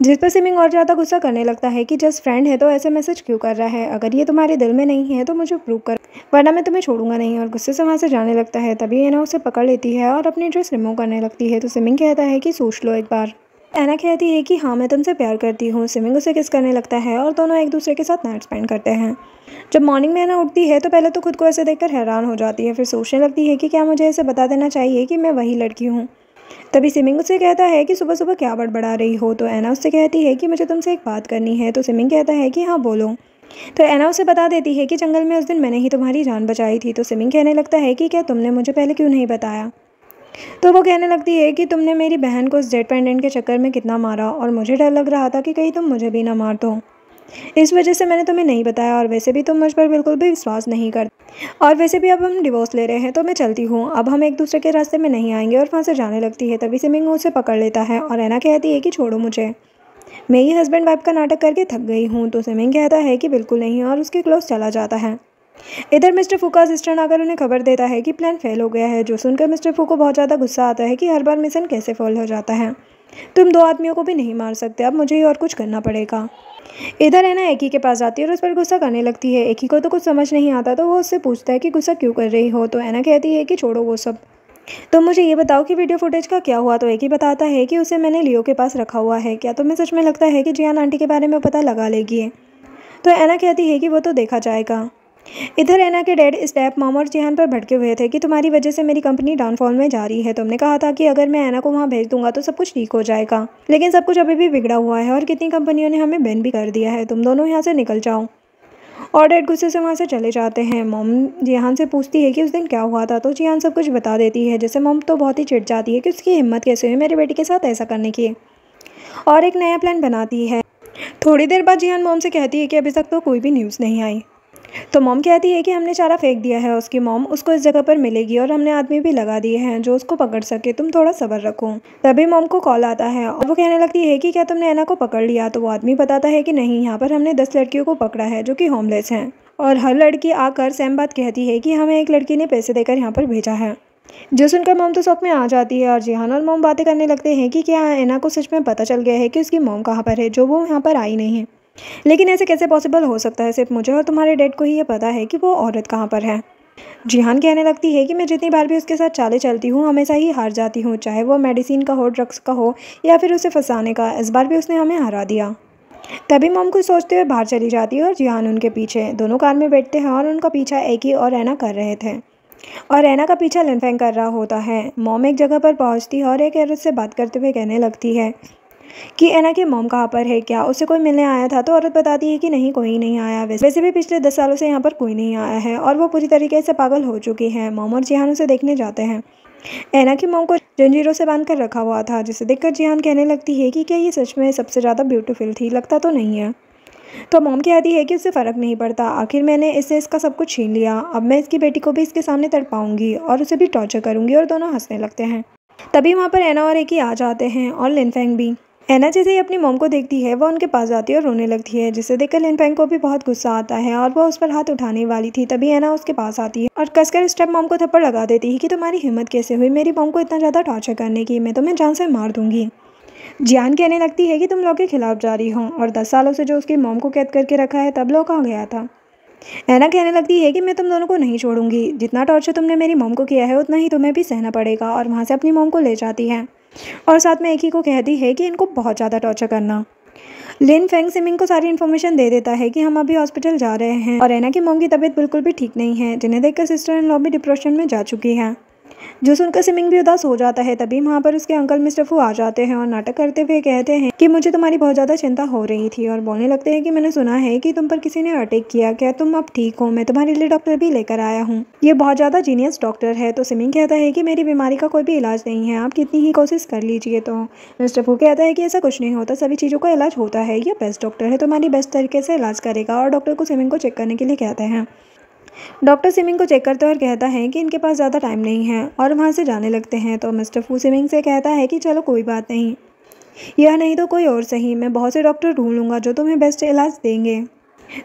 जिस पर सिमिंग और ज़्यादा गुस्सा करने लगता है कि जस्ट फ्रेंड है तो ऐसे मैसेज क्यों कर रहा है, अगर ये तुम्हारे दिल में नहीं है तो मुझे प्रूव कर, वरना मैं तुम्हें छोड़ूंगा नहीं। और गुस्से से वहाँ से जाने लगता है। तभी एना उसे पकड़ लेती है और अपनी ड्रेस रिमूव करने लगती है। तो सिमिंग कहता है कि सोच लो एक बार। एना कहती है कि हाँ मैं तुमसे प्यार करती हूँ। सिमिंग उसे किस करने लगता है और दोनों एक दूसरे के साथ नाइट स्पेंड करते हैं। जब मॉर्निंग में एना उठती है तो पहले तो खुद को ऐसे देखकर हैरान हो जाती है, फिर सोचने लगती है कि क्या मुझे ऐसे बता देना चाहिए कि मैं वही लड़की हूँ। तभी सिमिंग उससे कहता है कि सुबह सुबह क्या बड़बड़ा रही हो। तो एना उससे कहती है कि मुझे तुमसे एक बात करनी है। तो सिमिंग कहता है कि हाँ बोलो। तो एना उसे बता देती है कि जंगल में उस दिन मैंने ही तुम्हारी जान बचाई थी। तो सिमिंग कहने लगता है कि क्या तुमने मुझे पहले क्यों नहीं बताया। तो वो कहने लगती है कि तुमने मेरी बहन को उस जेट पेंडेंट के चक्कर में कितना मारा और मुझे डर लग रहा था कि कहीं तुम मुझे भी ना मार दो, इस वजह से मैंने तुम्हें नहीं बताया। और वैसे भी तुम मुझ पर बिल्कुल भी विश्वास नहीं करते, और वैसे भी अब हम डिवोर्स ले रहे हैं तो मैं चलती हूँ, अब हम एक दूसरे के रास्ते में नहीं आएंगे। और वहाँ से जाने लगती है। तभी सिमिंग उसे पकड़ लेता है और एना कहती है कि छोड़ो मुझे, मैं ये हस्बैंड वाइफ का नाटक करके थक गई हूँ। तो सिमिंग कहता है कि बिल्कुल नहीं और उसके क्लोज चला जाता है। इधर मिस्टर फू का असिस्टेंट आकर उन्हें खबर देता है कि प्लान फेल हो गया है, जो सुनकर मिस्टर फू को बहुत ज़्यादा गुस्सा आता है कि हर बार मिशन कैसे फेल हो जाता है, तुम दो आदमियों को भी नहीं मार सकते, अब मुझे ही और कुछ करना पड़ेगा। इधर एना एकी के पास जाती है और उस पर गुस्सा करने लगती है। एकी को तो कुछ समझ नहीं आता, तो वो उससे पूछता है कि गुस्सा क्यों कर रही हो। तो एना कहती है कि छोड़ो वो सब, तो मुझे ये बताओ कि वीडियो फुटेज का क्या हुआ। तो एकी बताता है कि उसे मैंने लियो के पास रखा हुआ है। क्या तुम्हें सच में लगता है कि जियान आंटी के बारे में पता लगा लेगी। तो एना कहती है कि वो तो देखा जाएगा। इधर एना के डैड स्टेप मॉम और जिहान पर भड़के हुए थे कि तुम्हारी वजह से मेरी कंपनी डाउनफॉल में जा रही है। तुमने कहा था कि अगर मैं एना को वहाँ भेज दूंगा तो सब कुछ ठीक हो जाएगा, लेकिन सब कुछ अभी भी बिगड़ा हुआ है और कितनी कंपनियों ने हमें बैन भी कर दिया है। तुम दोनों यहाँ से निकल जाओ। और डैड गुस्से से वहाँ से चले जाते हैं। मॉम जिहान से पूछती है कि उस दिन क्या हुआ था। तो जिहान सब कुछ बता देती है, जैसे मॉम तो बहुत ही चिढ़ जाती है कि उसकी हिम्मत कैसे हुई मेरे बेटी के साथ ऐसा करने की, और एक नया प्लान बनाती है। थोड़ी देर बाद जिहान मॉम से कहती है कि अभी तक तो कोई भी न्यूज़ नहीं आई। तो मॉम कहती है कि हमने चारा फेंक दिया है। उसकी मॉम उसको इस जगह पर मिलेगी और हमने आदमी भी लगा दिए हैं जो उसको पकड़ सके, तुम थोड़ा सब्र रखो। तभी मॉम को कॉल आता है और वो कहने लगती है कि क्या तुमने ऐना को पकड़ लिया। तो वो आदमी बताता है कि नहीं, यहाँ पर हमने 10 लड़कियों को पकड़ा है जो कि होमलेस हैं, और हर लड़की आकर सेम बात कहती है कि हमें एक लड़की ने पैसे देकर यहाँ पर भेजा है। जो सुनकर मॉम तो शौक में आ जाती है और जिहान और मॉम बातें करने लगते हैं कि क्या ऐना को सच में पता चल गया है कि उसकी मॉम कहाँ पर है, जो वो यहाँ पर आई नहीं है। लेकिन ऐसे कैसे पॉसिबल हो सकता है, सिर्फ मुझे और तुम्हारे डैड को ही ये पता है कि वो औरत कहाँ पर है। जिहान कहने लगती है कि मैं जितनी बार भी उसके साथ चालें चलती हूँ हमेशा ही हार जाती हूँ, चाहे वो मेडिसिन का हो, ड्रग्स का हो या फिर उसे फंसाने का। इस बार भी उसने हमें हरा दिया। तभी मॉम कुछ सोचते हुए बाहर चली जाती है और जिहान उनके पीछे। दोनों कार में बैठते हैं और उनका पीछा एकी और ऐना कर रहे थे, और ऐना का पीछा लिनफेंग कर रहा होता है। मॉम एक जगह पर पहुंचती है और एक औरत से बात करते हुए कहने लगती है कि ऐना की मॉम कहाँ पर है, क्या उसे कोई मिलने आया था। तो औरत बताती है कि नहीं, कोई नहीं आया। वैसे भी पिछले 10 सालों से यहाँ पर कोई नहीं आया है और वो पूरी तरीके से पागल हो चुकी है। मॉम और जिहान उसे देखने जाते हैं। ऐना की मॉम को जंजीरों से बांध कर रखा हुआ था, जिसे देखकर जिहान कहने लगती है कि क्या ये सच में सबसे ज़्यादा ब्यूटीफुल थी, लगता तो नहीं है। तो मॉम कहती है कि उससे फ़र्क नहीं पड़ता, आखिर मैंने इससे इसका सब कुछ छीन लिया। अब मैं इसकी बेटी को भी इसके सामने तड़पाऊंगी और उसे भी टॉर्चर करूंगी। और दोनों हंसने लगते हैं। तभी वहाँ पर ऐना और एकी आ जाते हैं और लिनफेंग भी। ऐना जैसे ही अपनी मॉम को देखती है वह उनके पास जाती है और रोने लगती है, जिसे देखकर लिनफेंग को भी बहुत गुस्सा आता है और वह उस पर हाथ उठाने वाली थी। तभी ऐना उसके पास आती है और कसकर स्टेप मॉम को थप्पड़ लगा देती है कि तुम्हारी हिम्मत कैसे हुई मेरी मॉम को इतना ज़्यादा टॉर्चर करने की, मैं तुम्हें जान से मार दूंगी। जियान कहने लगती है कि तुम लोग के खिलाफ जा रही हो, और 10 सालों से जो उसकी मॉम को कैद करके रखा है तब लोग आ गया था। ऐना कहने लगती है कि मैं तुम दोनों को नहीं छोड़ूंगी, जितना टॉर्चर तुमने मेरी मॉम को किया है उतना ही तुम्हें भी सहना पड़ेगा। और वहाँ से अपनी मॉम को ले जाती है और साथ में एक ही को कहती है कि इनको बहुत ज़्यादा टॉर्चर करना। लिन फेंग सिमिंग को सारी इन्फॉर्मेशन दे देता है कि हम अभी हॉस्पिटल जा रहे हैं और ऐना की मॉम की तबीयत बिल्कुल भी ठीक नहीं है, जिन्हें देखकर सिस्टर इन लॉ भी डिप्रेशन में जा चुकी है। जो सुनकर सिमिंग भी उदास हो जाता है। तभी वहाँ पर उसके अंकल मिस्टर फू आ जाते हैं और नाटक करते हुए कहते हैं कि मुझे तुम्हारी बहुत ज़्यादा चिंता हो रही थी, और बोलने लगते हैं कि मैंने सुना है कि तुम पर किसी ने अटैक किया, क्या तुम अब ठीक हो, मैं तुम्हारे लिए डॉक्टर भी लेकर आया हूँ, ये बहुत ज़्यादा जीनियस डॉक्टर है। तो सिमिंग कहता है कि मेरी बीमारी का कोई भी इलाज नहीं है, आप कितनी ही कोशिश कर लीजिए। तो मिस्टर फू कहता है कि ऐसा कुछ नहीं होता, सभी चीज़ों का इलाज होता है, ये बेस्ट डॉक्टर है, तुम्हारी बेस्ट तरीके से इलाज करेगा। और डॉक्टर को सिमिंग को चेक करने के लिए कहते हैं। डॉक्टर सिमिंग को चेक करते और कहता है कि इनके पास ज़्यादा टाइम नहीं है, और वहाँ से जाने लगते हैं। तो मिस्टर फू सिमिंग से कहता है कि चलो कोई बात नहीं, यह नहीं तो कोई और सही, मैं बहुत से डॉक्टर ढूंढ लूँगा जो तुम्हें बेस्ट इलाज देंगे,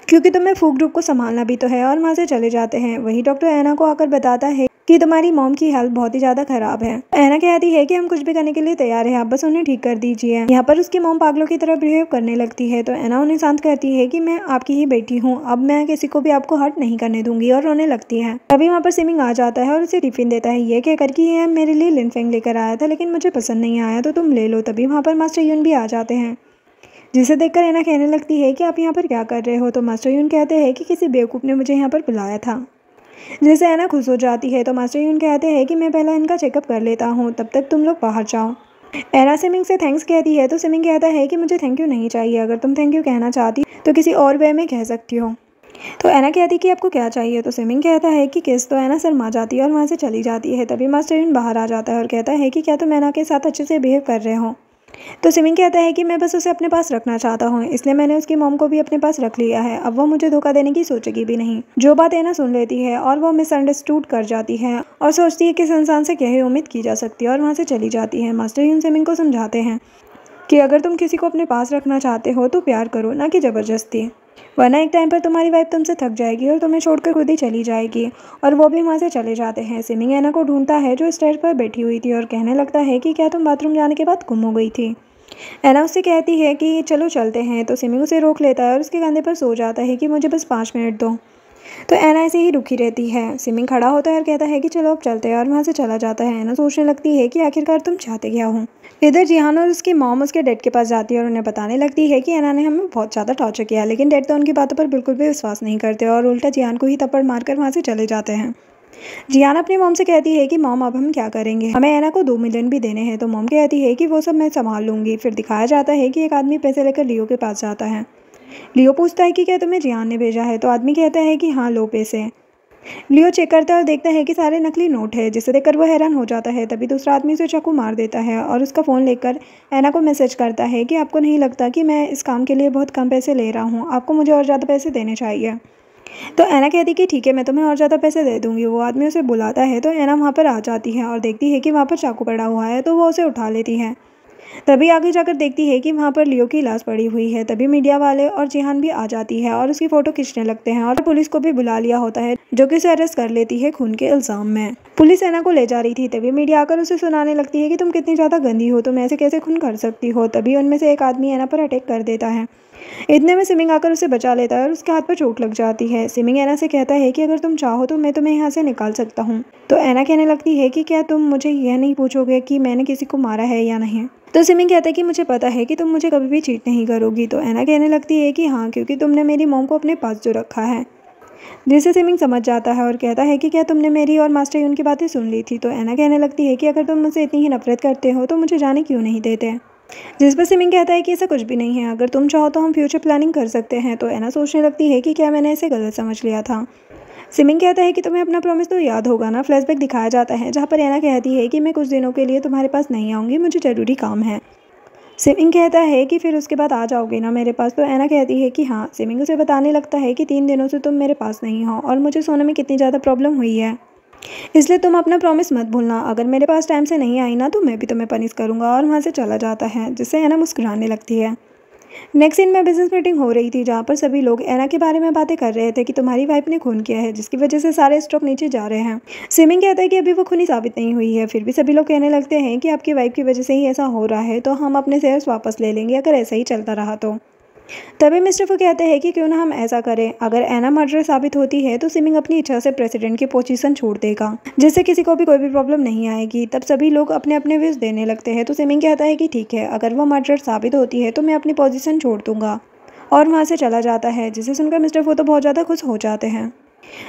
क्योंकि तुम्हें फू ग्रुप को संभालना भी तो है। और वहाँ से चले जाते हैं। वही डॉक्टर ऐना को आकर बताता है कि तुम्हारी मॉम की हेल्थ बहुत ही ज़्यादा ख़राब है। ऐना कहती है कि हम कुछ भी करने के लिए तैयार हैं, आप बस उन्हें ठीक कर दीजिए। यहाँ पर उसकी मॉम पागलों की तरह बिहेव करने लगती है। तो ऐना उन्हें शांत करती है कि मैं आपकी ही बेटी हूँ, अब मैं किसी को भी आपको हर्ट नहीं करने दूंगी, और रोने लगती है। तभी वहाँ पर सिमिंग आ जाता है और उसे टिफिन देता है, ये कहकर कि यह मेरे लिए लिन फेंग लेकर आया था, लेकिन मुझे पसंद नहीं आया तो तुम ले लो। तभी वहाँ पर मास्टर यून भी आ जाते हैं, जिसे देखकर ऐना कहने लगती है कि आप यहाँ पर क्या कर रहे हो। तो मास्टर यून कहते हैं कि किसी बेवकूफ़ ने मुझे यहाँ पर बुलाया था, जिससे ऐना खुश हो जाती है। तो मास्टर यून कहते हैं कि मैं पहले इनका चेकअप कर लेता हूँ, तब तक तुम लोग बाहर जाओ। ऐना सिमिंग से थैंक्स कहती है। तो सिमिंग कहता है कि मुझे थैंक यू नहीं चाहिए, अगर तुम थैंक यू कहना चाहती तो किसी और वे में कह सकती हो। तो ऐना कहती कि आपको क्या चाहिए। तो सिमिंग कहता है कि किस। तो ऐना शर्मा जाती है और वहाँ से चली जाती है। तभी मास्टर यून बाहर आ जाता है और कहता है कि क्या तुम ऐना के साथ अच्छे से बिहेव कर रहे हो। तो सिमिंग कहता है कि मैं बस उसे अपने पास रखना चाहता हूँ, इसलिए मैंने उसकी मॉम को भी अपने पास रख लिया है, अब वो मुझे धोखा देने की सोचेगी भी नहीं। जो बात ऐना सुन लेती है और वो मिसअंडरस्टूड कर जाती है और सोचती है कि इस इंसान से क्या ही उम्मीद की जा सकती है, और वहाँ से चली जाती है। मास्टर यून सिमिंग को समझाते हैं कि अगर तुम किसी को अपने पास रखना चाहते हो तो प्यार करो, ना कि ज़बरदस्ती, वरना एक टाइम पर तुम्हारी वाइफ तुमसे थक जाएगी और तुम्हें छोड़कर खुद ही चली जाएगी। और वो भी वहाँ से चले जाते हैं। सिमिंग ऐना को ढूंढता है जो स्टेज पर बैठी हुई थी, और कहने लगता है कि क्या तुम बाथरूम जाने के बाद गुम हो गई थी। ऐना उससे कहती है कि चलो चलते हैं। तो सिमिंग उसे रोक लेता है और उसके कंधे पर सो जाता है कि मुझे बस 5 मिनट दो। तो ऐना ऐसे ही रुकी रहती है। सिमिंग खड़ा होता है और कहता है कि चलो अब चलते हैं, और वहाँ से चला जाता है। ऐना सोचने लगती है कि आखिरकार तुम चाहते क्या हो। इधर जिहान और उसकी मॉम उसके डैड के पास जाती है और उन्हें बताने लगती है कि ऐना ने हमें बहुत ज़्यादा टॉर्चर किया, लेकिन डैड तो उनकी बातों पर बिल्कुल भी विश्वास नहीं करते और उल्टा जिहान को ही थप्पड़ मारकर वहाँ से चले जाते हैं। जियान अपनी मॉम से कहती है कि मॉम अब हम क्या करेंगे, हमें ऐना को 2 मिलियन भी देने हैं। तो मॉम कहती है कि वो सब मैं संभाल लूँगी। फिर दिखाया जाता है कि एक आदमी पैसे लेकर लियो के पास जाता है। लियो पूछता है कि क्या तुम्हें जियान ने भेजा है। तो आदमी कहता है कि हाँ लो पैसे। लियो चेक करता है और देखता है कि सारे नकली नोट है, जिसे देखकर वह हैरान हो जाता है। तभी दूसरा आदमी उसे चाकू मार देता है और उसका फ़ोन लेकर ऐना को मैसेज करता है कि आपको नहीं लगता कि मैं इस काम के लिए बहुत कम पैसे ले रहा हूँ, आपको मुझे और ज़्यादा पैसे देने चाहिए। तो ऐना कहती कि ठीक है, मैं तुम्हें और ज़्यादा पैसे दे दूँगी। वो आदमी उसे बुलाता है तो ऐना वहाँ पर आ जाती है और देखती है कि वहाँ पर चाकू पड़ा हुआ है, तो वो उसे उठा लेती है। तभी आगे जाकर देखती है कि वहाँ पर लियो की लाश पड़ी हुई है। तभी मीडिया वाले और जिहान भी आ जाती है और उसकी फ़ोटो खींचने लगते हैं और पुलिस को भी बुला लिया होता है, जो कि उसे अरेस्ट कर लेती है खून के इल्ज़ाम में। पुलिस ऐना को ले जा रही थी, तभी मीडिया आकर उसे सुनाने लगती है कि तुम कितनी ज़्यादा गंदी हो, तुम ऐसे कैसे खून कर सकती हो। तभी उनमें से एक आदमी ऐना पर अटैक कर देता है। इतने में सिमिंग आकर उसे बचा लेता है और उसके हाथ पर चोट लग जाती है। सिमिंग ऐना से कहता है कि अगर तुम चाहो तो मैं तुम्हें यहाँ से निकाल सकता हूँ। तो ऐना कहने लगती है कि क्या तुम मुझे यह नहीं पूछोगे कि मैंने किसी को मारा है या नहीं। तो सिमिंग कहता है कि मुझे पता है कि तुम मुझे कभी भी चीट नहीं करोगी। तो ऐना कहने लगती है कि हाँ, क्योंकि तुमने मेरी मॉम को अपने पास जो रखा है। जिसे सिमिंग समझ जाता है और कहता है कि क्या तुमने मेरी और मास्टर यून की बातें सुन ली थी। तो ऐना कहने लगती है कि अगर तुम मुझसे इतनी ही नफरत करते हो तो मुझे जाने क्यों नहीं देते। जिस पर सिमिंग कहता है कि ऐसा कुछ भी नहीं है, अगर तुम चाहो तो हम फ्यूचर प्लानिंग कर सकते हैं। तो ऐना सोचने लगती है कि क्या मैंने इसे गलत समझ लिया था। सिमिंग कहता है कि तुम्हें अपना प्रॉमिस तो याद होगा ना। फ्लैशबैक दिखाया जाता है जहाँ पर ऐना कहती है कि मैं कुछ दिनों के लिए तुम्हारे पास नहीं आऊँगी, मुझे ज़रूरी काम है। सिमिंग कहता है कि फिर उसके बाद आ जाओगे ना मेरे पास। तो ऐना कहती है कि हाँ। सिमिंग उसे बताने लगता है कि 3 दिनों से तुम मेरे पास नहीं हो और मुझे सोने में कितनी ज़्यादा प्रॉब्लम हुई है, इसलिए तुम अपना प्रॉमिस मत भूलना। अगर मेरे पास टाइम से नहीं आई ना तो मैं भी तुम्हें पनिश करूँगा। और वहाँ से चला जाता है, जिससे ऐना मुस्कुराने लगती है। नेक्स्ट सीन में बिजनेस मीटिंग हो रही थी जहाँ पर सभी लोग ऐना के बारे में बातें कर रहे थे कि तुम्हारी वाइफ ने खून किया है, जिसकी वजह से सारे स्टॉक नीचे जा रहे हैं। सिमिंग कहता है कि अभी वो खूनी साबित नहीं हुई है, फिर भी सभी लोग कहने लगते हैं कि आपकी वाइफ की वजह से ही ऐसा हो रहा है, तो हम अपने शेयर्स वापस ले लेंगे अगर ऐसा ही चलता रहा तो। तभी मिस्टर फू कहते हैं कि क्यों ना हम ऐसा करें, अगर ऐना मर्डर साबित होती है तो सिमिंग अपनी इच्छा से प्रेसिडेंट की पोजीशन छोड़ देगा, जिससे किसी को भी कोई भी प्रॉब्लम नहीं आएगी। तब सभी लोग अपने अपने व्यूज देने लगते हैं। तो सिमिंग कहता है कि ठीक है, अगर वो मर्डर साबित होती है तो मैं अपनी पोजीशन छोड़ दूंगा और वहाँ से चला जाता है, जिसे सुनकर मिस्टर फू तो बहुत ज़्यादा खुश हो जाते हैं।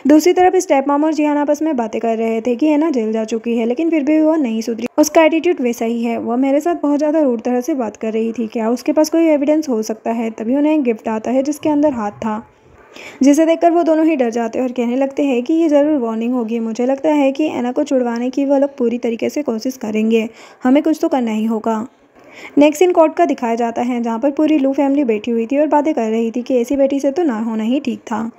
दूसरी तरफ स्टेप मॉम और जिहान आपस में बातें कर रहे थे कि ऐना जेल जा चुकी है, लेकिन फिर भी वह नहीं सुधरी। उसका एटीट्यूड वैसा ही है। वह मेरे साथ बहुत ज़्यादा रूड तरह से बात कर रही थी, क्या उसके पास कोई एविडेंस हो सकता है। तभी उन्हें एक गिफ्ट आता है जिसके अंदर हाथ था, जिसे देखकर वो दोनों ही डर जाते हैं और कहने लगते हैं कि ये ज़रूर वार्निंग होगी। मुझे लगता है कि ऐना को छुड़वाने की वो लोग पूरी तरीके से कोशिश करेंगे, हमें कुछ तो करना ही होगा। नेक्स्ट सीन कोर्ट का दिखाया जाता है जहाँ पर पूरी लू फैमिली बैठी हुई थी और बातें कर रही थी कि ऐसी बेटी से तो ना होना ही ठीक था।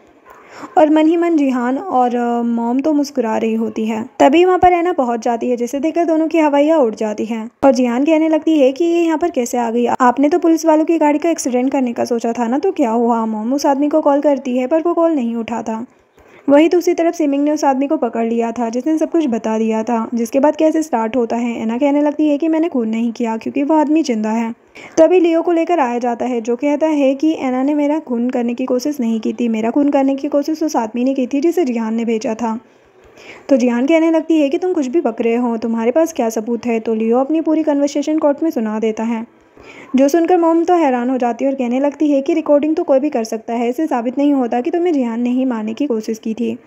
और मन ही मन जिहान और मॉम तो मुस्कुरा रही होती है। तभी वहाँ पर ऐना पहुँच जाती है, जिसे देखकर दोनों की हवाइयाँ उड़ जाती हैं और जिहान कहने लगती है कि ये यहाँ पर कैसे आ गई। आपने तो पुलिस वालों की गाड़ी का एक्सीडेंट करने का सोचा था ना, तो क्या हुआ। मॉम उस आदमी को कॉल करती है पर वो कॉल नहीं उठाता। वहीं दूसरी तरफ सिमिंग ने उस आदमी को पकड़ लिया था जिसने सब कुछ बता दिया था। जिसके बाद कैसे स्टार्ट होता है, ऐना कहने लगती है कि मैंने खून नहीं किया क्योंकि वो आदमी जिंदा है। तभी लियो को लेकर आया जाता है, जो कहता है कि ऐना ने मेरा खून करने की कोशिश नहीं की थी, मेरा खून करने की कोशिश उस आदमी ने की थी जिसे जिहान ने भेजा था। तो जिहान कहने लगती है कि तुम कुछ भी बक रहे हो, तुम्हारे पास क्या सबूत है। तो लियो अपनी पूरी कन्वर्सेशन कोर्ट में सुना देता है, जो सुनकर मॉम तो हैरान हो जाती है और कहने लगती है कि रिकॉर्डिंग तो कोई भी कर सकता है, इससे साबित नहीं होता कि तुम्हें जिहान ने ही मारने की कोशिश की थी।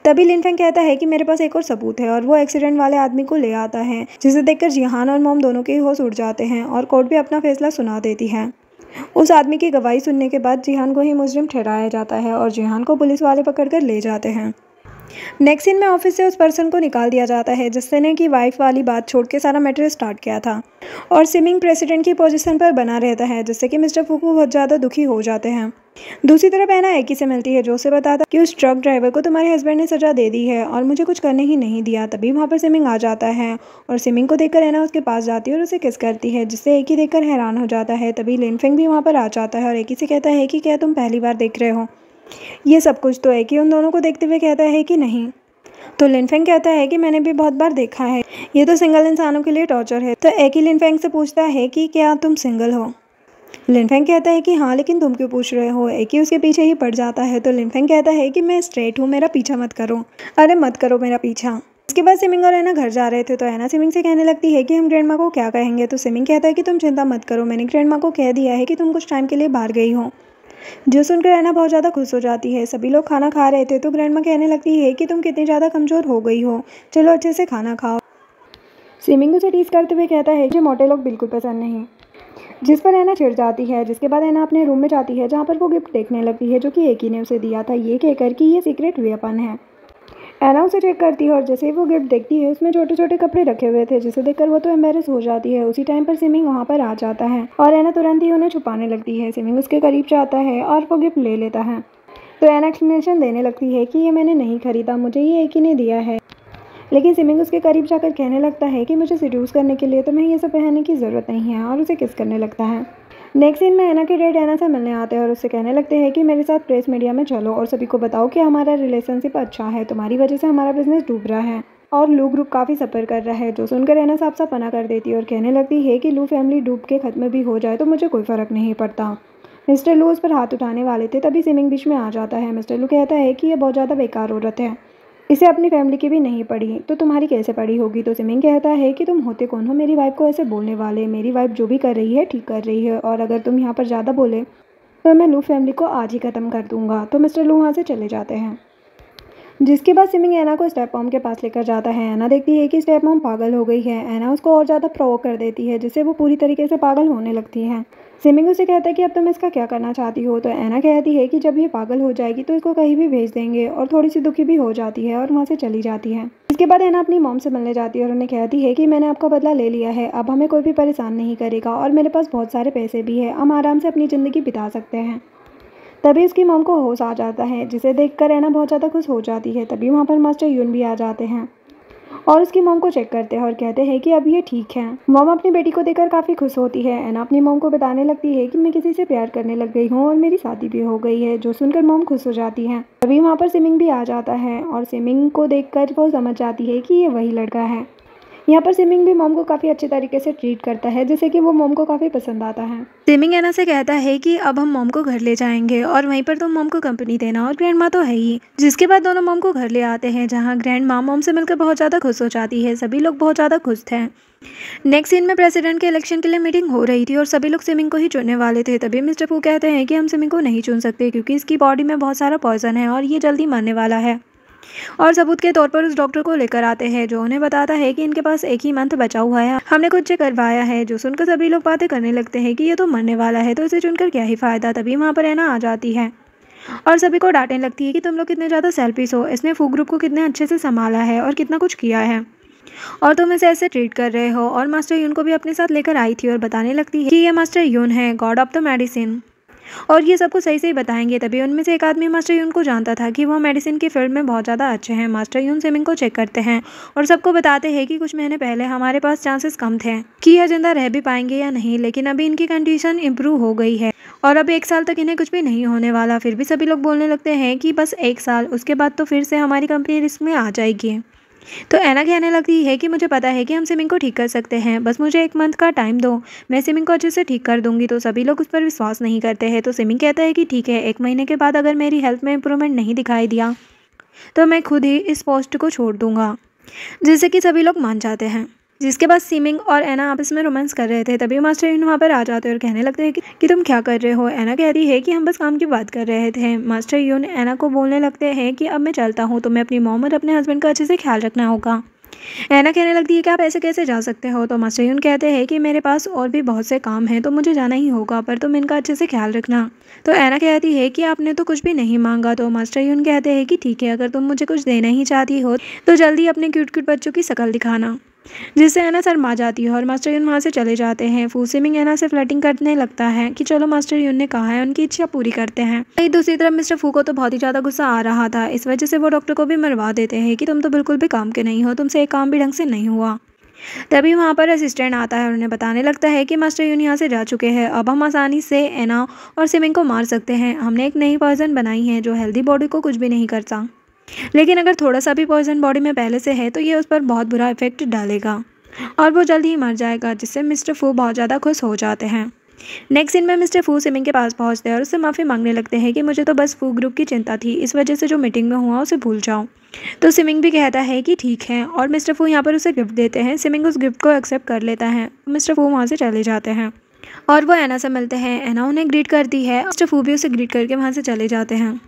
तभी लिनफेंग कहता है कि मेरे पास एक और सबूत है, और वो एक्सीडेंट वाले आदमी को ले आता है, जिसे देखकर जिहान और मॉम दोनों के होश उड़ जाते हैं और कोर्ट भी अपना फैसला सुना देती है। उस आदमी की गवाही सुनने के बाद जिहान को ही मुजरिम ठहराया जाता है और जिहान को पुलिस वाले पकड़कर ले जाते हैं। नेक्स्ट सीन में ऑफिस से उस पर्सन को निकाल दिया जाता है जिसने की वाइफ वाली बात छोड़ के सारा मैटर स्टार्ट किया था, और सिमिंग प्रेसिडेंट की पोजीशन पर बना रहता है, जिससे कि मिस्टर फुकू बहुत ज़्यादा दुखी हो जाते हैं। दूसरी तरफ ऐना एकी से मिलती है, जो उसे बताता कि उस ट्रक ड्राइवर को तुम्हारे हस्बैंड ने सजा दे दी है और मुझे कुछ करने ही नहीं दिया। तभी वहाँ पर सिमिंग आ जाता है और सिमिंग को देखकर ऐना उसके पास जाती है और उसे किस करती है, जिससे एकी देखकर हैरान हो जाता है। तभी लिनफेंग भी वहाँ पर आ जाता है और एकी से कहता है कि क्या तुम पहली बार देख रहे हो ये सब कुछ। तो एकी उन दोनों को देखते हुए कहता है कि नहीं। तो लिनफेंग कहता है कि मैंने भी बहुत बार देखा है, ये तो सिंगल इंसानों के लिए टॉर्चर है। तो एकी लिनफेंग से पूछता है कि क्या तुम सिंगल हो। लिनफेंग कहता है कि हाँ, लेकिन तुम क्यों पूछ रहे हो। एकी उसके पीछे ही पड़ जाता है। तो लिनफेंग कहता है कि मैं स्ट्रेट हूँ, मेरा पीछा मत करो। अरे मत करो मेरा पीछा। इसके बाद सिमिंग और ऐना घर जा रहे थे, तो ऐना सिमिंग से कहने लगती है कि हम ग्रैंड माँ को क्या कहेंगे। तो सिमिंग कहता है कि तुम चिंता मत करो, मैंने ग्रैंड माँ को कह दिया है कि तुम कुछ टाइम के लिए बाहर गई हो। जो सुनकर ऐना बहुत ज़्यादा खुश हो जाती है। सभी लोग खाना खा रहे थे, तो ग्रैंड माँ कहने लगती है कि तुम कितनी ज़्यादा कमज़ोर हो गई हो, चलो अच्छे से खाना खाओ। सिमिंग उसे टीज करते हुए कहता है कि मोटे लोग बिल्कुल पसंद नहीं, जिस पर ऐना चिढ़ जाती है। जिसके बाद ऐना अपने रूम में जाती है, जहाँ पर वो गिफ्ट देखने लगती है जो कि एकी ने उसे दिया था, ये कहकर कि ये सीक्रेट वेपन है। ऐना उसे चेक करती है और जैसे ही वो गिफ्ट देखती है, उसमें छोटे छोटे कपड़े रखे हुए थे, जिसे देखकर वो तो एम्बेरस हो जाती है। उसी टाइम पर सिमिंग वहाँ पर आ जाता है और ऐना तुरंत ही उन्हें छुपाने लगती है। सिमिंग उसके करीब जाता है और वो गिफ्ट ले लेता है। तो एना एक्सप्लेनेशन देने लगती है कि ये मैंने नहीं खरीदा, मुझे ये एक ही ने दिया है। लेकिन सिमिंग उसके करीब जाकर कहने लगता है कि मुझे सीड्यूस करने के लिए तुम्हें ये सब पहनने की ज़रूरत नहीं है, और उसे किस करने लगता है। नेक्स्ट सीन में एना के डैड एना से मिलने आते हैं और उससे कहने लगते हैं कि मेरे साथ प्रेस मीडिया में चलो और सभी को बताओ कि हमारा रिलेशनशिप अच्छा है, तुम्हारी वजह से हमारा बिजनेस डूब रहा है और लू ग्रुप काफ़ी सफ़र कर रहा है। जो सुनकर एना साफ साफ मना कर देती है और कहने लगती है कि लू फैमिली डूब के ख़त्म भी हो जाए तो मुझे कोई फ़र्क नहीं पड़ता। मिस्टर लू उस पर हाथ उठाने वाले थे, तभी सिमिंग बीच में आ जाता है। मिस्टर लू कहता है कि यह बहुत ज़्यादा बेकार औरत है, इसे अपनी फैमिली की भी नहीं पड़ी, तो तुम्हारी कैसे पड़ी होगी। तो सिमिंग कहता है कि तुम होते कौन हो मेरी वाइफ को ऐसे बोलने वाले, मेरी वाइफ जो भी कर रही है ठीक कर रही है, और अगर तुम यहाँ पर ज़्यादा बोले तो मैं लू फैमिली को आज ही ख़त्म कर दूँगा। तो मिस्टर लू वहाँ से चले जाते हैं। जिसके बाद सिमिंग एना को स्टेप मॉम के पास लेकर जाता है। एना देखती है कि स्टेप मॉम पागल हो गई है। एना उसको और ज़्यादा प्रोवोक कर देती है, जिससे वो पूरी तरीके से पागल होने लगती है। सिमिंग उसे कहता है कि अब तुम इसका क्या करना चाहती हो। तो एना कहती है कि जब ये पागल हो जाएगी तो इसको कहीं भी भेज देंगे, और थोड़ी सी दुखी भी हो जाती है और वहाँ से चली जाती है। इसके बाद एना अपनी मॉम से मिलने जाती है और उन्हें कहती है कि मैंने आपका बदला ले लिया है, अब हमें कोई भी परेशान नहीं करेगा, और मेरे पास बहुत सारे पैसे भी है, हम आराम से अपनी ज़िंदगी बिता सकते हैं। तभी उसकी मॉम को होश आ जाता है, जिसे देखकर एना बहुत ज़्यादा खुश हो जाती है। तभी वहाँ पर मास्टर यून भी आ जाते हैं और उसकी मॉम को चेक करते हैं और कहते हैं कि अब ये ठीक है। मॉम अपनी बेटी को देखकर काफ़ी खुश होती है। एना अपनी मॉम को बताने लगती है कि मैं किसी से प्यार करने लग गई हूँ और मेरी शादी भी हो गई है, जो सुनकर मॉम खुश हो जाती है। तभी वहाँ पर सिमिंग भी आ जाता है और सिमिंग को देखकर वो समझ जाती है कि ये वही लड़का है। यहाँ पर सिमिंग भी मॉम को काफ़ी अच्छे तरीके से ट्रीट करता है, जिससे कि वो मॉम को काफ़ी पसंद आता है। सिमिंग एना से कहता है कि अब हम मॉम को घर ले जाएंगे और वहीं पर तुम मॉम को कंपनी देना, और ग्रैंड माँ तो है ही। जिसके बाद दोनों मॉम को घर ले आते हैं, जहाँ ग्रैंड माँ मॉम से मिलकर बहुत ज़्यादा खुश हो जाती है। सभी लोग बहुत ज़्यादा खुश थे। नेक्स्ट सीन में प्रेसिडेंट के इलेक्शन के लिए मीटिंग हो रही थी और सभी लोग सिमिंग को ही चुनने वाले थे। तभी मिस्टर फू कहते हैं कि हम सिमिंग को नहीं चुन सकते, क्योंकि इसकी बॉडी में बहुत सारा पॉइजन है और ये जल्दी मरने वाला है। और सबूत के तौर पर उस डॉक्टर को लेकर आते हैं, जो उन्हें बताता है कि इनके पास एक ही मंथ बचा हुआ है, हमने कुछ चेक करवाया है। जो सुनकर सभी लोग बातें करने लगते हैं कि ये तो मरने वाला है, तो इसे चुनकर क्या ही फायदा। तभी वहाँ पर एना आ जाती है और सभी को डांटने लगती है कि तुम लोग कितने ज़्यादा सेल्फिश हो, इसने फू ग्रुप को कितने अच्छे से संभाला है और कितना कुछ किया है, और तुम इसे ऐसे ट्रीट कर रहे हो। और मास्टर यून को भी अपने साथ लेकर आई थी और बताने लगती है कि ये मास्टर यून है, गॉड ऑफ द मेडिसिन, और ये सबको सही से ही बताएंगे। तभी उनमें से एक आदमी मास्टर यून को जानता था कि वह मेडिसिन की फील्ड में बहुत ज़्यादा अच्छे हैं। मास्टर यून सिमिंग को चेक करते हैं और सबको बताते हैं कि कुछ महीने पहले हमारे पास चांसेस कम थे कि यह जिंदा रह भी पाएंगे या नहीं, लेकिन अभी इनकी कंडीशन इम्प्रूव हो गई है और अब 1 साल तक इन्हें कुछ भी नहीं होने वाला। फिर भी सभी लोग बोलने लगते हैं कि बस 1 साल, उसके बाद तो फिर से हमारी कंपनी रिस्क में आ जाएगी। तो एना कहने लगती है कि मुझे पता है कि हम सिमिंग को ठीक कर सकते हैं, बस मुझे 1 मंथ का टाइम दो, मैं सिमिंग को अच्छे से ठीक कर दूंगी। तो सभी लोग उस पर विश्वास नहीं करते हैं। तो सिमिंग कहता है कि ठीक है, 1 महीने के बाद अगर मेरी हेल्थ में इंप्रूवमेंट नहीं दिखाई दिया तो मैं खुद ही इस पोस्ट को छोड़ दूंगा, जिससे कि सभी लोग मान जाते हैं। जिसके बाद सिमिंग और एना आपस में रोमांस कर रहे थे। तभी मास्टर यून वहाँ पर आ जाते हैं और कहने लगते हैं कि तुम क्या कर रहे हो। एना कहती है कि हम बस काम की बात कर रहे थे। मास्टर यून एना को बोलने लगते हैं कि अब मैं चलता हूँ, तो मैं अपनी मॉम और अपने हस्बैंड का अच्छे से ख्याल रखना होगा। एना कहने लगती है कि आप ऐसे कैसे जा सकते हो। तो मास्टर यून कहते हैं कि मेरे पास और भी बहुत से काम हैं, तो मुझे जाना ही होगा, पर तुम इनका अच्छे से ख्याल रखना। तो एना कहती है कि आपने तो कुछ भी नहीं मांगा। तो मास्टर यून कहते हैं कि ठीक है, अगर तुम मुझे कुछ देना ही चाहती हो तो जल्दी अपने क्यूट क्यूट बच्चों की शक्ल दिखाना। जिससे एना शर्मा जाती है और मास्टर यून वहाँ से चले जाते हैं। फू सिमिंग एना से फ्लर्टिंग करने लगता है कि चलो मास्टर यून ने कहा है, उनकी इच्छा पूरी करते हैं। वहीं दूसरी तरफ मिस्टर फू को तो बहुत ही ज़्यादा गुस्सा आ रहा था। इस वजह से वो डॉक्टर को भी मरवा देते हैं कि तुम तो बिल्कुल भी काम के नहीं हो, तुमसे एक काम भी ढंग से नहीं हुआ। तभी वहाँ पर असिस्टेंट आता है और उन्हें बताने लगता है कि मास्टर यून यहाँ से जा चुके हैं, अब हम आसानी से एना और सिमिंग को मार सकते हैं। हमने एक नई पॉइजन बनाई है जो हेल्दी बॉडी को कुछ भी नहीं करता, लेकिन अगर थोड़ा सा भी पॉइजन बॉडी में पहले से है तो ये उस पर बहुत बुरा इफेक्ट डालेगा और वो जल्दी ही मर जाएगा, जिससे मिस्टर फू बहुत ज़्यादा खुश हो जाते हैं। नेक्स्ट सीन में मिस्टर फू सिमिंग के पास पहुंचते हैं और उससे माफ़ी मांगने लगते हैं कि मुझे तो बस फू ग्रुप की चिंता थी, इस वजह से जो मीटिंग में हुआ उसे भूल जाओ। तो सिमिंग भी कहता है कि ठीक है, और मिस्टर फू यहाँ पर उसे गिफ्ट देते हैं। सिमिंग उस गिफ्ट को एक्सेप्ट कर लेता है। मिस्टर फू वहाँ से चले जाते हैं और वो एना से मिलते हैं। एना उन्हें ग्रीट करती है, मिस्टर फू भी उसे ग्रीट करके वहाँ से चले जाते हैं।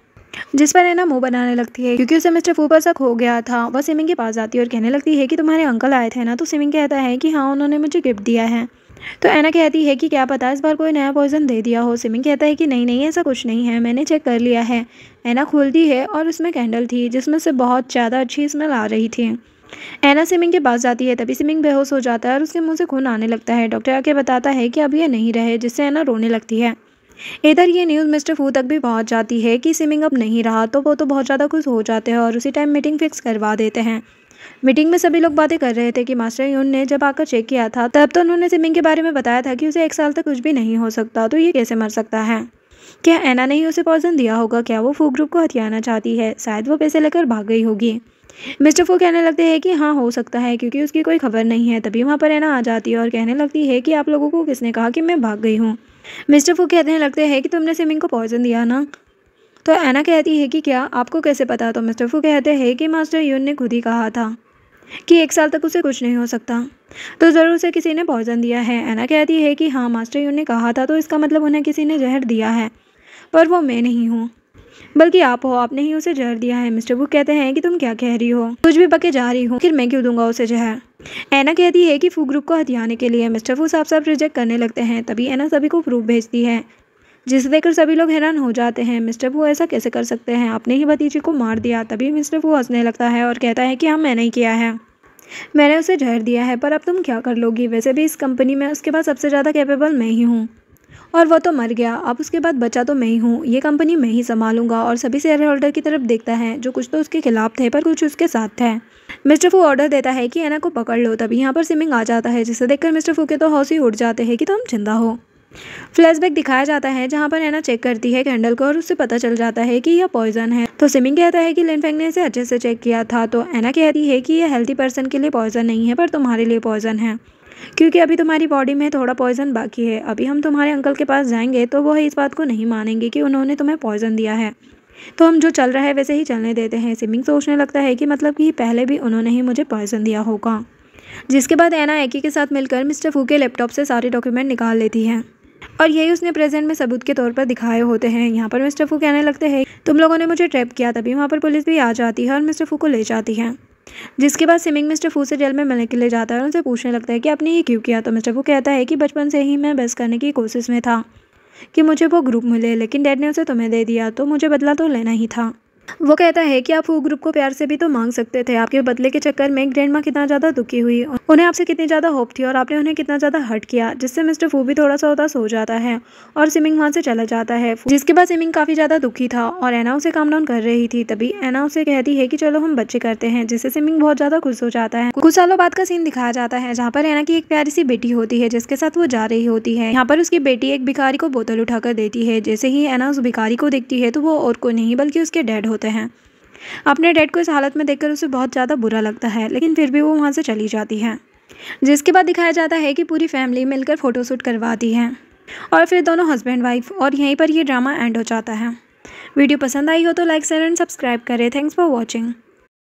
जिस पर एना मुंह बनाने लगती है क्योंकि उसे मिस्टर फू पर शक हो गया था। वह सिमिंग के पास जाती है और कहने लगती है कि तुम्हारे अंकल आए थे ना। तो सिमिंग कहता है कि हाँ, उन्होंने मुझे गिफ्ट दिया है। तो एना कहती है कि क्या पता इस बार कोई नया पॉइजन दे दिया हो। सिमिंग कहता है कि नहीं नहीं, ऐसा कुछ नहीं है, मैंने चेक कर लिया है। एना खोलती है और उसमें कैंडल थी जिसमें से बहुत ज़्यादा अच्छी स्मेल आ रही थी। एना सिमिंग के पास जाती है, तभी सिमिंग बेहोश हो जाता है और उसके मुंह से खून आने लगता है। डॉक्टर आके बताता है कि अब ये नहीं रहे, जिससे एना रोने लगती है। इधर ये न्यूज़ मिस्टर फू तक भी पहुंच जाती है कि सिमिंग अब नहीं रहा, तो वो तो बहुत ज़्यादा खुश हो जाते हैं और उसी टाइम मीटिंग फिक्स करवा देते हैं। मीटिंग में सभी लोग बातें कर रहे थे कि मास्टर यून ने जब आकर चेक किया था तब तो उन्होंने सिमिंग के बारे में बताया था कि उसे 1 साल तक कुछ भी नहीं हो सकता, तो ये कैसे मर सकता है। क्या ऐना ने ही उसे पॉइजन दिया होगा? क्या वो फू ग्रुप को हथियाना चाहती है? शायद वो पैसे लेकर भाग गई होगी। मिस्टर फू कहने लगते हैं कि हाँ, हो सकता है, क्योंकि उसकी कोई खबर नहीं है। तभी वहाँ पर ऐना आ जाती है और कहने लगती है कि आप लोगों को किसने कहा कि मैं भाग गई हूँ। मिस्टर फू कहने लगते हैं कि तुमने सिमिंग को पॉइजन दिया ना। तो ऐना कहती है कि क्या, आपको कैसे पता? तो मिस्टर फू कहते हैं कि मास्टर यून ने खुद ही कहा था कि 1 साल तक उसे कुछ नहीं हो सकता, तो ज़रूर उसे किसी ने पॉइजन दिया है। ऐना कहती है कि हाँ, मास्टर यून ने कहा था, तो इसका मतलब उन्हें किसी ने जहर दिया है, पर वो मैं नहीं हूँ, बल्कि आप हो, आपने ही उसे जहर दिया है। मिस्टर फू कहते हैं कि तुम क्या कह रही हो, कुछ भी बके जा रही हो, फिर मैं क्यों दूंगा उसे जहर। ऐना कहती है कि फू ग्रुप को हथियाने के लिए। मिस्टर फू साफ साफ रिजेक्ट करने लगते हैं। तभी ऐना सभी को प्रूफ भेजती है, जिसे देखकर सभी लोग हैरान हो जाते हैं। मिस्टर फू ऐसा कैसे कर सकते हैं, आपने ही भतीजे को मार दिया। तभी मिस्टर फू हंसने लगता है और कहता है कि हाँ, मैंने ही किया है, मैंने उसे जहर दिया है, पर अब तुम क्या कर लोगी? वैसे भी इस कंपनी में उसके बाद सबसे ज़्यादा कैपेबल मैं ही हूँ, और वो तो मर गया, अब उसके बाद बचा तो मैं ही हूँ। ये कंपनी मैं ही संभालूंगा। और सभी शेयर होल्डर की तरफ देखता है, जो कुछ तो उसके खिलाफ थे पर कुछ उसके साथ थे। मिस्टर फू ऑर्डर देता है कि ऐना को पकड़ लो। तभी यहाँ पर सिमिंग आ जाता है, जिसे देखकर मिस्टर फू के तो होश ही उड़ जाते हैं कि तुम जिंदा हो। फ्लैशबैक दिखाया जाता है, जहाँ पर ऐना चेक करती है कैंडल को और उससे पता चल जाता है कि यह पॉइजन है। तो सिमिंग कहता है कि लिनफेंग ने इसे अच्छे से चेक किया था। तो ऐना कहती है कि यह हेल्थी पर्सन के लिए पॉइजन नहीं है, पर तुम्हारे लिए पॉइजन है, क्योंकि अभी तुम्हारी बॉडी में थोड़ा पॉइजन बाकी है। अभी हम तुम्हारे अंकल के पास जाएंगे तो वो इस बात को नहीं मानेंगे कि उन्होंने तुम्हें पॉइजन दिया है, तो हम जो चल रहा है वैसे ही चलने देते हैं। सिमिंग सोचने लगता है कि मतलब कि पहले भी उन्होंने ही मुझे पॉइजन दिया होगा। जिसके बाद ऐना एकी के साथ मिलकर मिस्टर फू के लैपटॉप से सारे डॉक्यूमेंट निकाल लेती है, और यही उसने प्रेजेंट में सबूत के तौर पर दिखाए होते हैं। यहाँ पर मिस्टर फू कहने लगते हैं तुम लोगों ने मुझे ट्रैप किया। तभी वहाँ पर पुलिस भी आ जाती है और मिस्टर फू को ले जाती है। जिसके बाद सिमिंग मिस्टर फू से जेल में मिलने के लिए जाता है और उनसे पूछने लगता है कि आपने ये क्यों किया। तो मिस्टर फू कहता है कि बचपन से ही मैं बेस्ट करने की कोशिश में था कि मुझे वो ग्रुप मिले, लेकिन डैड ने उसे तुम्हें दे दिया, तो मुझे बदला तो लेना ही था। वो कहता है कि आप फू ग्रुप को प्यार से भी तो मांग सकते थे। आपके बदले के चक्कर में ग्रैंडमा कितना ज़्यादा दुखी हुई, उन्हें आपसे कितनी ज़्यादा होप थी और आपने उन्हें कितना ज़्यादा हर्ट किया, जिससे मिस्टर फू भी थोड़ा सा उदास हो जाता है और सिमिंग वहाँ से चला जाता है। जिसके बाद सिमिंग काफ़ी ज़्यादा दुखी था और ऐना उसे काम डाउन कर रही थी। तभी ऐना उसे कहती है कि चलो हम बच्चे करते हैं, जिससे सिमिंग बहुत ज़्यादा खुश हो जाता है। कुछ सालों बाद का सीन दिखाया जाता है, जहाँ पर ऐना की एक प्यारी सी बेटी होती है, जिसके साथ वो जा रही होती है। यहाँ पर उसकी बेटी एक भिखारी को बोतल उठाकर देती है। जैसे ही ऐना उस भिखारी को देखती है तो वो और कोई नहीं बल्कि उसके डैड होते हैं। अपने डैड को इस हालत में देखकर उसे बहुत ज़्यादा बुरा लगता है, लेकिन फिर भी वो वहाँ से चली जाती है। जिसके बाद दिखाया जाता है कि पूरी फैमिली मिलकर फ़ोटोशूट करवाती है और फिर दोनों हस्बैंड वाइफ, और यहीं पर ये ड्रामा एंड हो जाता है। वीडियो पसंद आई हो तो लाइक शेयर एंड सब्सक्राइब करें। Thanks for watching.